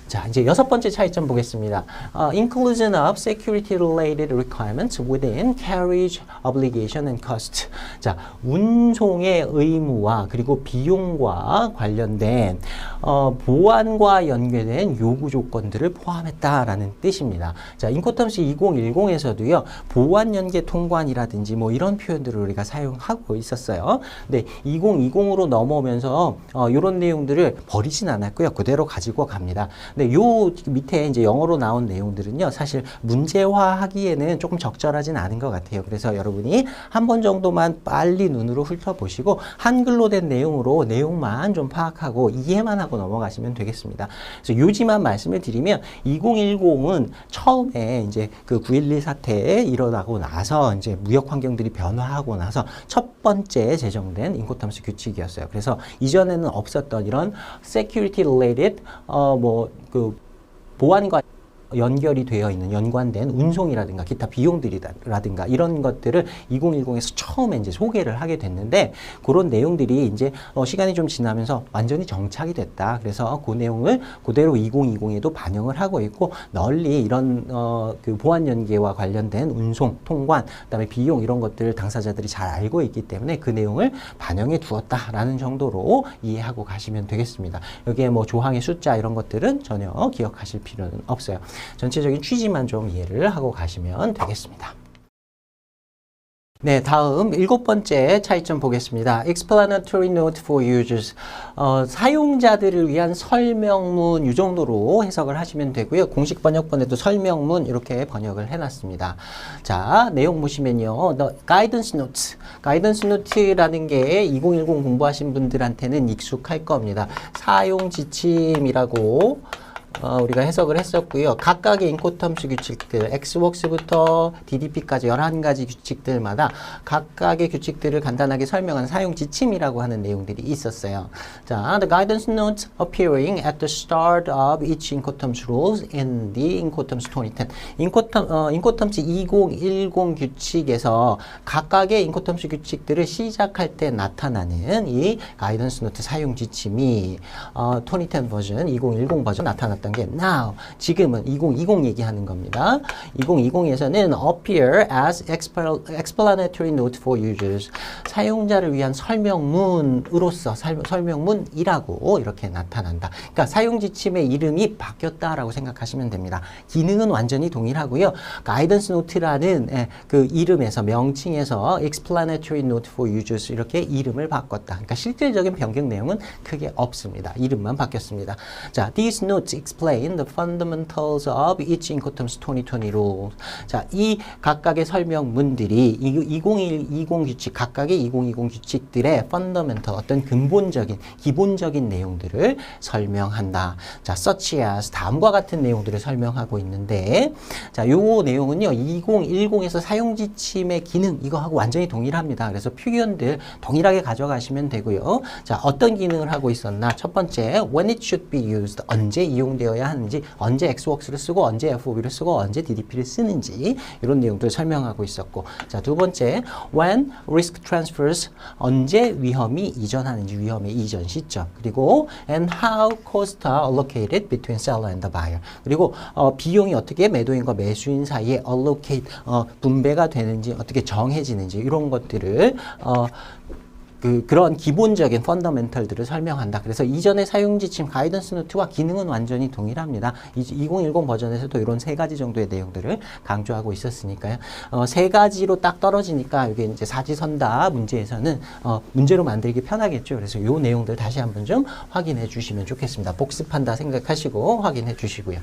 자, 이제 6번째 차이점 보겠습니다. Inclusion of security-related requirements within carriage obligation and cost. 자, 운송의 의무와 그리고 비용과 관련된 보안과 연계된 요구 조건들을 포함했다라는 뜻입니다. 자, 인코텀스 2010에서도요, 보안 연계 통관이라든지 뭐 이런 표현들을 우리가 사용하고 있었어요. 근데 2020으로 넘어오면서 이런 내용들을 버리진 않았고요. 그대로 가지고 갑니다. 근데 요 밑에 이제 영어로 나온 내용들은요, 사실 문제화하기에는 조금 적절하진 않은 것 같아요. 그래서 여러분이 한 번 정도만 빨리 눈으로 훑어보시고 한글로 된 내용으로 내용만 좀 파악하고 이해만 하고 넘어가시면 되겠습니다. 그래서 요지만 말씀을 드리면 2010은 처음에 이제 그 9.11 사태에 일어나고 나서 이제 무역 환경들이 변화하고 나서 첫 번째 제정된 인코텀스 규칙이었어요. 그래서 이전에는 없었던 이런 security related 그 보안과 연결이 되어 있는 연관된 운송이라든가 기타 비용들이라든가 이런 것들을 2010에서 처음에 이제 소개를 하게 됐는데 그런 내용들이 이제 시간이 좀 지나면서 완전히 정착이 됐다. 그래서 그 내용을 그대로 2020에도 반영을 하고 있고 널리 이런 그 보안 연계와 관련된 운송, 통관, 그다음에 비용 이런 것들을 당사자들이 잘 알고 있기 때문에 그 내용을 반영해 두었다라는 정도로 이해하고 가시면 되겠습니다. 여기에 뭐 조항의 숫자 이런 것들은 전혀 기억하실 필요는 없어요. 전체적인 취지만 좀 이해를 하고 가시면 되겠습니다. 네, 다음 7번째 차이점 보겠습니다. Explanatory note for users. 사용자들을 위한 설명문 이 정도로 해석을 하시면 되고요. 공식 번역본에도 설명문 이렇게 번역을 해놨습니다. 자, 내용 보시면요. The guidance notes. guidance note라는 게 2010 공부하신 분들한테는 익숙할 겁니다. 사용 지침이라고 우리가 해석을 했었고요. 각각의 인코텀스 규칙들, X웍스부터 DDP까지 11가지 규칙들마다 각각의 규칙들을 간단하게 설명한 사용 지침이라고 하는 내용들이 있었어요. 자, the guidance notes appearing at the start of each incoterms rules in the incoterms 2010. 인코텀스 2010 규칙에서 각각의 인코텀스 규칙들을 시작할 때 나타나는 이 가이던스 노트 사용 지침이 2010 버전, 2010 버전 나타났다. 나왔던 게 now, 지금은 2020 얘기하는 겁니다. 2020에서는 appear as explanatory note for users. 사용자를 위한 설명문으로서 설명문이라고 이렇게 나타난다. 그러니까 사용 지침의 이름이 바뀌었다라고 생각하시면 됩니다. 기능은 완전히 동일하고요. 가이던스 노트라는 그 이름에서 명칭에서 explanatory note for users 이렇게 이름을 바꿨다. 그러니까 실질적인 변경 내용은 크게 없습니다. 이름만 바뀌었습니다. 자, these notes explain the fundamentals of each Incoterms 2020 rules. 자, 이 각각의 설명문들이 2020 규칙, 각각의 2020 규칙들의 fundamental, 어떤 근본적인, 기본적인 내용들을 설명한다. 자, such as 다음과 같은 내용들을 설명하고 있는데, 자, 요 내용은요, 2010에서 사용 지침의 기능 이거하고 완전히 동일합니다. 그래서 표현들 동일하게 가져가시면 되고요. 자, 어떤 기능을 하고 있었나? 첫 번째, when it should be used, 언제 이용되어야 하는지, 언제 xworks를 쓰고, 언제 FOB를 쓰고, 언제 DDP를 쓰는지 이런 내용들을 설명하고 있었고, 자, 두 번째, when risk transfers, 언제 위험이 이전하는지, 위험의 이전 시점, 그리고 and how costs are allocated between seller and the buyer, 그리고 비용이 어떻게 매도인과 매수인 사이에 allocate, 분배가 되는지, 어떻게 정해지는지 이런 것들을 그런 기본적인 펀더멘털들을 설명한다. 그래서 이전의 사용 지침 가이던스 노트와 기능은 완전히 동일합니다. 2010 버전에서도 이런 세 가지 정도의 내용들을 강조하고 있었으니까요. 세 가지로 딱 떨어지니까 이게 이제 사지선다 문제에서는 문제로 만들기 편하겠죠. 그래서 이 내용들 다시 한번 좀 확인해 주시면 좋겠습니다. 복습한다 생각하시고 확인해 주시고요.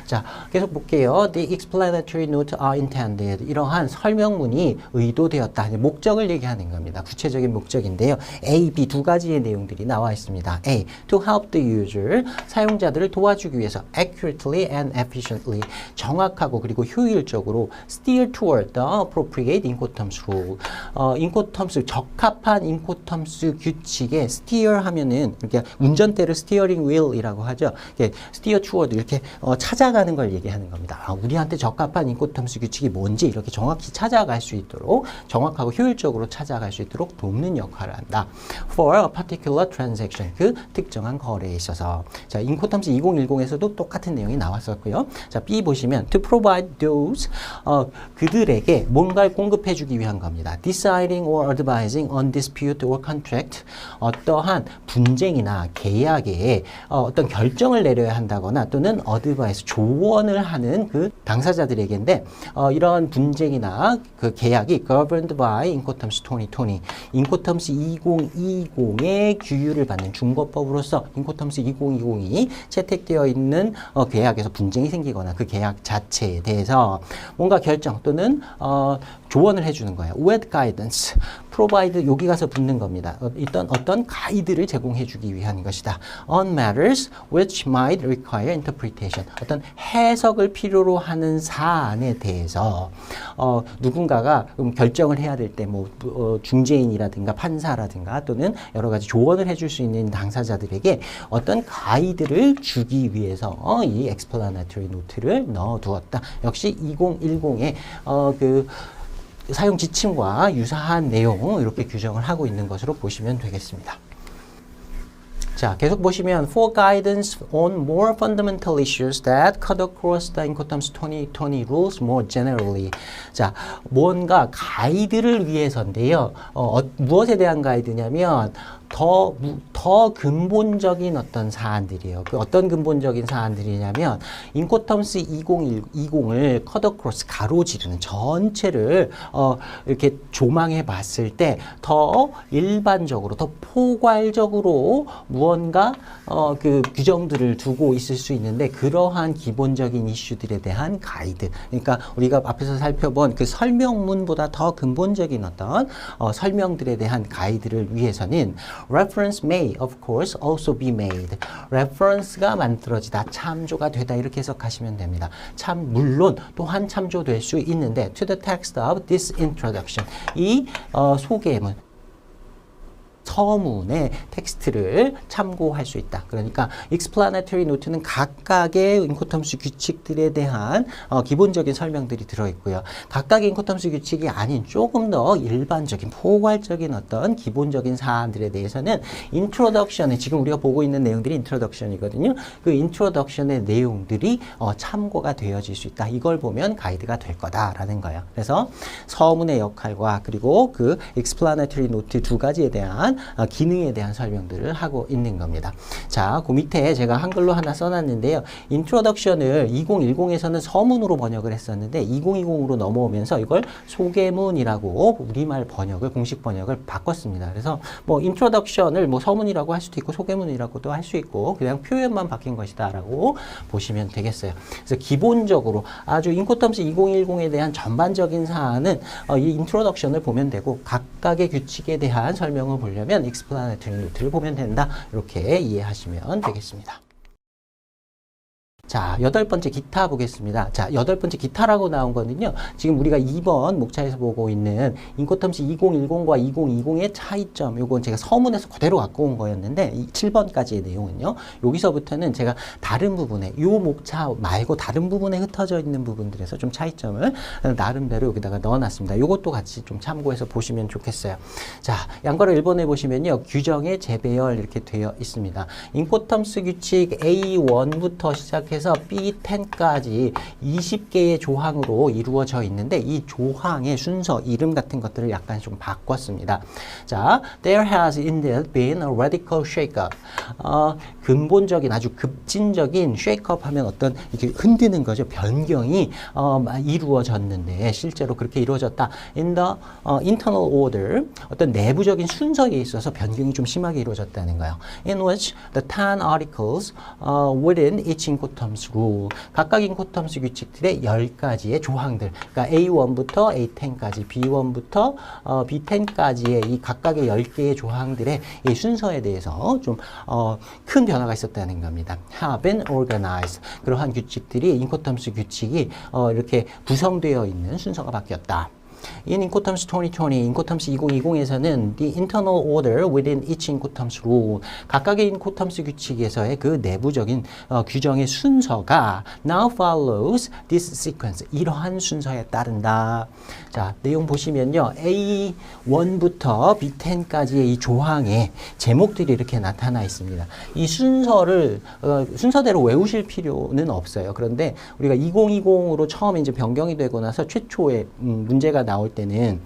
자, 계속 볼게요. The explanatory notes are intended. 이러한 설명문이 의도되었다. 목적을 얘기하는 겁니다. 구체적인 목적인데요. A, B 두 가지의 내용들이 나와 있습니다. A, to help the user. 사용자들을 도와주기 위해서 accurately and efficiently. 정확하고 그리고 효율적으로 steer toward the appropriate Incoterms rule. Incoterms, 적합한 Incoterms 규칙에 steer 하면은 이렇게 운전대를 steering wheel이라고 하죠. 이렇게 steer toward 이렇게 찾아가는 걸 얘기하는 겁니다. 우리한테 적합한 Incoterms 규칙이 뭔지 이렇게 정확히 찾아갈 수 있도록, 정확하고 효율적으로 찾아갈 수 있도록 돕는 역할을 한다. For a particular transaction, 그 특정한 거래에 있어서. 자, Incoterms 2010에서도 똑같은 내용이 나왔었고요. 자, B 보시면 to provide those, 그들에게 뭔가를 공급해주기 위한 겁니다. Deciding or advising on dispute or contract, 어떠한 분쟁이나 계약에 어떤 결정을 내려야 한다거나 또는 advise, 조언을 하는 그 당사자들에게인데, 이런 분쟁이나 그 계약이 governed by Incoterms 2020, Incoterms 2020의 규율을 받는 중거법으로서 Incoterms 2020이 채택되어 있는 계약에서 분쟁이 생기거나 그 계약 자체에 대해서 뭔가 결정 또는 조언을 해주는 거예요. With guidance, provide, 여기 가서 붙는 겁니다. 어떤 가이드를 제공해주기 위한 것이다. On matters which might require interpretation, 어떤 해석을 필요로 하는 사안에 대해서 누군가가 결정을 해야 될 때 뭐 중재인이라든가 판사라든가 또는 여러 가지 조언을 해줄 수 있는 당사자들에게 어떤 가이드를 주기 위해서 이 explanatory note를 넣어두었다. 역시 2010의 그 사용 지침과 유사한 내용 이렇게 규정을 하고 있는 것으로 보시면 되겠습니다. 자, 계속 보시면 for guidance on more fundamental issues that cut across the Incoterms 2020 rules more generally. 자, 뭔가 가이드를 위해서인데요. 무엇에 대한 가이드냐면 더 근본적인 어떤 사안들이에요. 그 어떤 근본적인 사안들이냐면 Incoterms 2020을 cut across, 가로지르는 전체를 이렇게 조망해 봤을 때 더 일반적으로, 더 포괄적으로 무언가 그 규정들을 두고 있을 수 있는데, 그러한 기본적인 이슈들에 대한 가이드. 그러니까 우리가 앞에서 살펴본 그 설명문보다 더 근본적인 어떤 설명들에 대한 가이드를 위해서는 reference may of course also be made. reference가 만들어지다, 참조가 되다, 이렇게 해석하시면 됩니다. 물론 또한 참조될 수 있는데 to the text of this introduction, 이 소개문, 서문의 텍스트를 참고할 수 있다. 그러니까 explanatory note는 각각의 인코텀스 규칙들에 대한 기본적인 설명들이 들어있고요. 각각의 인코텀스 규칙이 아닌 조금 더 일반적인 포괄적인 어떤 기본적인 사안들에 대해서는 introduction에 지금 우리가 보고 있는 내용들이 introduction이거든요. 그 introduction의 내용들이 참고가 되어질 수 있다. 이걸 보면 가이드가 될 거다라는 거예요. 그래서 서문의 역할과 그리고 그 explanatory note 두 가지에 대한 기능에 대한 설명들을 하고 있는 겁니다. 자, 그 밑에 제가 한글로 하나 써놨는데요. introduction을 2010에서는 서문으로 번역을 했었는데 2020으로 넘어오면서 이걸 소개문이라고 우리말 번역을 공식 번역을 바꿨습니다. 그래서 뭐 introduction을 뭐 서문이라고 할 수도 있고 소개문이라고도 할 수 있고 그냥 표현만 바뀐 것이다라고 보시면 되겠어요. 그래서 기본적으로 아주 인코텀스 2010에 대한 전반적인 사안은 이 introduction을 보면 되고 각각의 규칙에 대한 설명을 보려면 explanatory note를 보면 된다. 이렇게 이해하시면 되겠습니다. 자, 8번째 기타 보겠습니다. 자, 8번째 기타라고 나온 거는요. 지금 우리가 2번 목차에서 보고 있는 인코텀스 2010과 2020의 차이점. 요건 제가 서문에서 그대로 갖고 온 거였는데 7번까지의 내용은요. 여기서부터는 제가 다른 부분에 요 목차 말고 다른 부분에 흩어져 있는 부분들에서 좀 차이점을 나름대로 여기다가 넣어놨습니다. 요것도 같이 좀 참고해서 보시면 좋겠어요. 자, 양과로 1번에 보시면요. 규정의 재배열 이렇게 되어 있습니다. 인코텀스 규칙 A1부터 시작해서 B10까지 20개의 조항으로 이루어져 있는데 이 조항의 순서, 이름 같은 것들을 약간 좀 바꿨습니다. 자, there has indeed been a radical shake-up. 근본적인 아주 급진적인 shake-up 하면 어떤 이렇게 흔드는 거죠. 변경이 이루어졌는데 실제로 그렇게 이루어졌다. In the internal order, 어떤 내부적인 순서에 있어서 변경이 좀 심하게 이루어졌다는 거예요. In which the 10 articles within each incoterms rule, 각각 인코텀스 규칙들의 10가지의 조항들, 그러니까 A1부터 A10까지, B1부터 B10까지의 이 각각의 10개의 조항들의 이 순서에 대해서 좀 큰 변화가 있었다는 겁니다. have been organized. 그러한 규칙들이 인코텀스 규칙이 이렇게 구성되어 있는 순서가 바뀌었다. In Incoterms 2020, 인코텀스 2020에서는 the internal order within each Incoterms rule, 각각의 인코텀스 규칙에서의 그 내부적인 규정의 순서가 now follows this sequence, 이러한 순서에 따른다. 자, 내용 보시면요. A1부터 B10까지의 이 조항의 제목들이 이렇게 나타나 있습니다. 이 순서를 순서대로 외우실 필요는 없어요. 그런데 우리가 2020으로 처음에 이제 변경이 되고 나서 최초의 문제가 나올 때는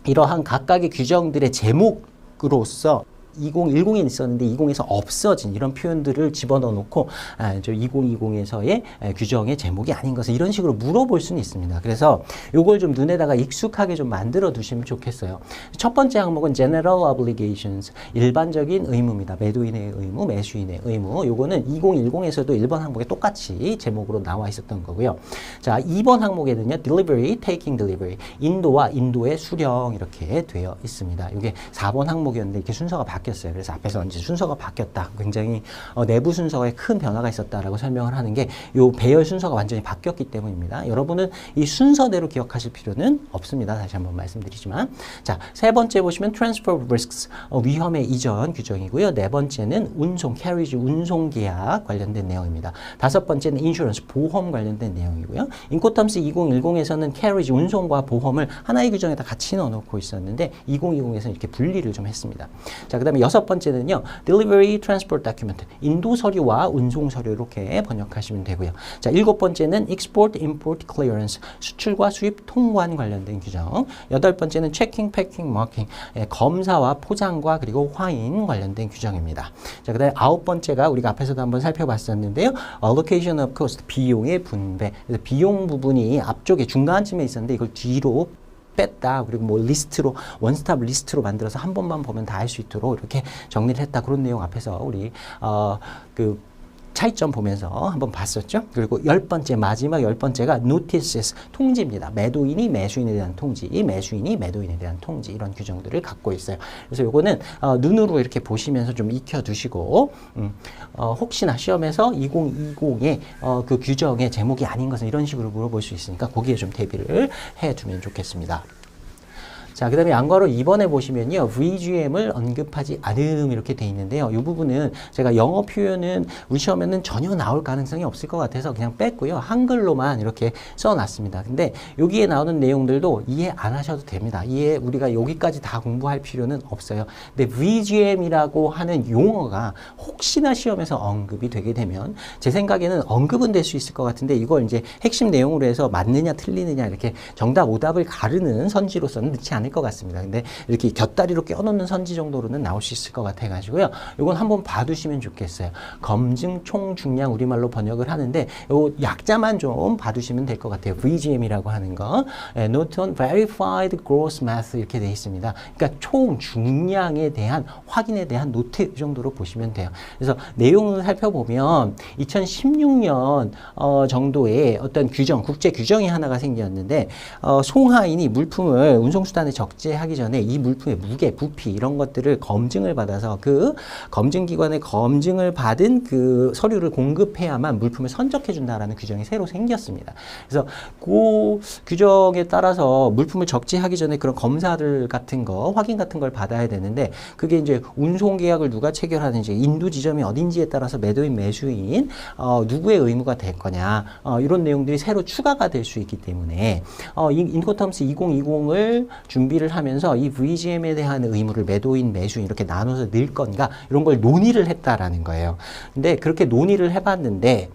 이러한 각각의 규정들의 제목으로서 2010에 있었는데 20에서 없어진 이런 표현들을 집어넣어 놓고 2020에서의 규정의 제목이 아닌 것은 이런 식으로 물어볼 수는 있습니다. 그래서 요걸 좀 눈에다가 익숙하게 좀 만들어 두시면 좋겠어요. 첫 번째 항목은 General Obligations, 일반적인 의무입니다. 매도인의 의무, 매수인의 의무. 요거는 2010에서도 1번 항목에 똑같이 제목으로 나와 있었던 거고요. 자, 2번 항목에는요. Delivery, Taking Delivery, 인도와 인도의 수령 이렇게 되어 있습니다. 이게 4번 항목이었는데 이렇게 순서가 바뀌었어요. 그래서 앞에서 이제 순서가 바뀌었다. 굉장히 내부 순서에 큰 변화가 있었다라고 설명을 하는 게 요 배열 순서가 완전히 바뀌었기 때문입니다. 여러분은 이 순서대로 기억하실 필요는 없습니다. 다시 한번 말씀드리지만. 자, 세 번째 보시면 Transfer of Risks, 위험의 이전 규정이고요. 네 번째는 운송, carriage, 운송 계약 관련된 내용입니다. 다섯 번째는 Insurance, 보험 관련된 내용이고요. 인코텀스 2010에서는 carriage, 운송과 보험을 하나의 규정에다 같이 넣어놓고 있었는데 2020에서는 이렇게 분리를 좀 했습니다. 자, 그다음에 여섯 번째는요. Delivery Transport Document, 인도 서류와 운송 서류 이렇게 번역하시면 되고요. 자, 일곱 번째는 Export Import Clearance, 수출과 수입 통관 관련된 규정. 여덟 번째는 Checking, Packing, Marking, 검사와 포장과 그리고 화인 관련된 규정입니다. 자, 그다음에 아홉 번째가 우리가 앞에서도 한번 살펴봤었는데요. Allocation of Cost, 비용의 분배. 그래서 비용 부분이 앞쪽에 중간쯤에 있었는데 이걸 뒤로 뺐다. 그리고 뭐 리스트로 원스톱 리스트로 만들어서 한 번만 보면 다 알 수 있도록 이렇게 정리를 했다. 그런 내용 앞에서 우리 그 차이점 보면서 한번 봤었죠. 그리고 마지막 열 번째가 notices, 통지입니다. 매도인이 매수인에 대한 통지, 매수인이 매도인에 대한 통지, 이런 규정들을 갖고 있어요. 그래서 요거는 눈으로 이렇게 보시면서 좀 익혀두시고 혹시나 시험에서 2020의 그 규정의 제목이 아닌 것은 이런 식으로 물어볼 수 있으니까 거기에 좀 대비를 해두면 좋겠습니다. 자, 그 다음에 양괄호 2번에 보시면요. VGM을 언급하지 않음 이렇게 돼 있는데요. 이 부분은 제가 영어 표현은 우리 시험에는 전혀 나올 가능성이 없을 것 같아서 그냥 뺐고요. 한글로만 이렇게 써놨습니다. 근데 여기에 나오는 내용들도 이해 안 하셔도 됩니다. 우리가 여기까지 다 공부할 필요는 없어요. 근데 VGM이라고 하는 용어가 혹시나 시험에서 언급이 되게 되면 제 생각에는 언급은 될 수 있을 것 같은데 이걸 이제 핵심 내용으로 해서 맞느냐 틀리느냐 이렇게 정답 오답을 가르는 선지로서는 넣지 않을 것 같습니다. 근데 이렇게 곁다리로 껴놓는 선지 정도로는 나올 수 있을 것 같아 가지고요. 이건 한번 봐두시면 좋겠어요. 검증 총 중량 우리말로 번역을 하는데 요 약자만 좀 봐두시면 될 것 같아요. VGM이라고 하는 거. Note on Verified Gross Math 이렇게 돼 있습니다. 그러니까 총 중량에 대한 확인에 대한 노트 이 정도로 보시면 돼요. 그래서 내용을 살펴보면 2016년 정도의 어떤 규정, 국제 규정이 하나가 생겼는데 송하인이 물품을 운송수단에 적재하기 전에 이 물품의 무게, 부피 이런 것들을 검증을 받아서 그 검증기관의 검증을 받은 그 서류를 공급해야만 물품을 선적해 준다라는 규정이 새로 생겼습니다. 그래서 그 규정에 따라서 물품을 적재하기 전에 그런 검사들 같은 거, 확인 같은 걸 받아야 되는데 그게 이제 운송계약을 누가 체결하는지, 인도 지점이 어딘지에 따라서 매도인, 매수인 누구의 의무가 될 거냐 이런 내용들이 새로 추가가 될 수 있기 때문에 인코텀스 2020을 준비를 하면서 이 VGM에 대한 의무를 매도인, 매수인 이렇게 나눠서 넣을 건가 이런 걸 논의를 했다라는 거예요. 근데 그렇게 논의를 해봤는데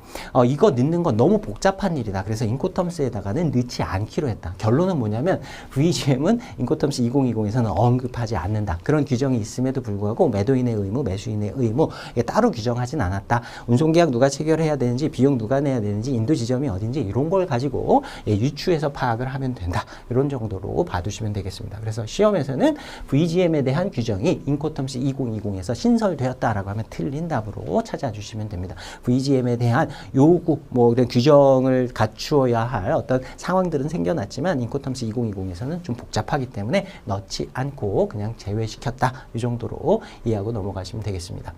이거 넣는 건 너무 복잡한 일이다. 그래서 인코텀스에다가는 넣지 않기로 했다. 결론은 뭐냐면 VGM은 인코텀스 2020에서는 언급하지 않는다. 그런 규정이 있음에도 불구하고 매도인의 의무, 매수인의 의무 따로 규정하진 않았다. 운송계약 누가 체결해야 되는지, 비용 누가 내야 되는지, 인도 지점이 어딘지 이런 걸 가지고 유추해서 파악을 하면 된다. 이런 정도로 봐두시면 되겠습니다. 그래서 시험에서는 VGM에 대한 규정이 인코텀스 2020에서 신설되었다라고 하면 틀린 답으로 찾아주시면 됩니다. VGM에 대한 요구, 뭐 이런 규정을 갖추어야 할 어떤 상황들은 생겨났지만 인코텀스 2020에서는 좀 복잡하기 때문에 넣지 않고 그냥 제외시켰다. 이 정도로 이해하고 넘어가시면 되겠습니다.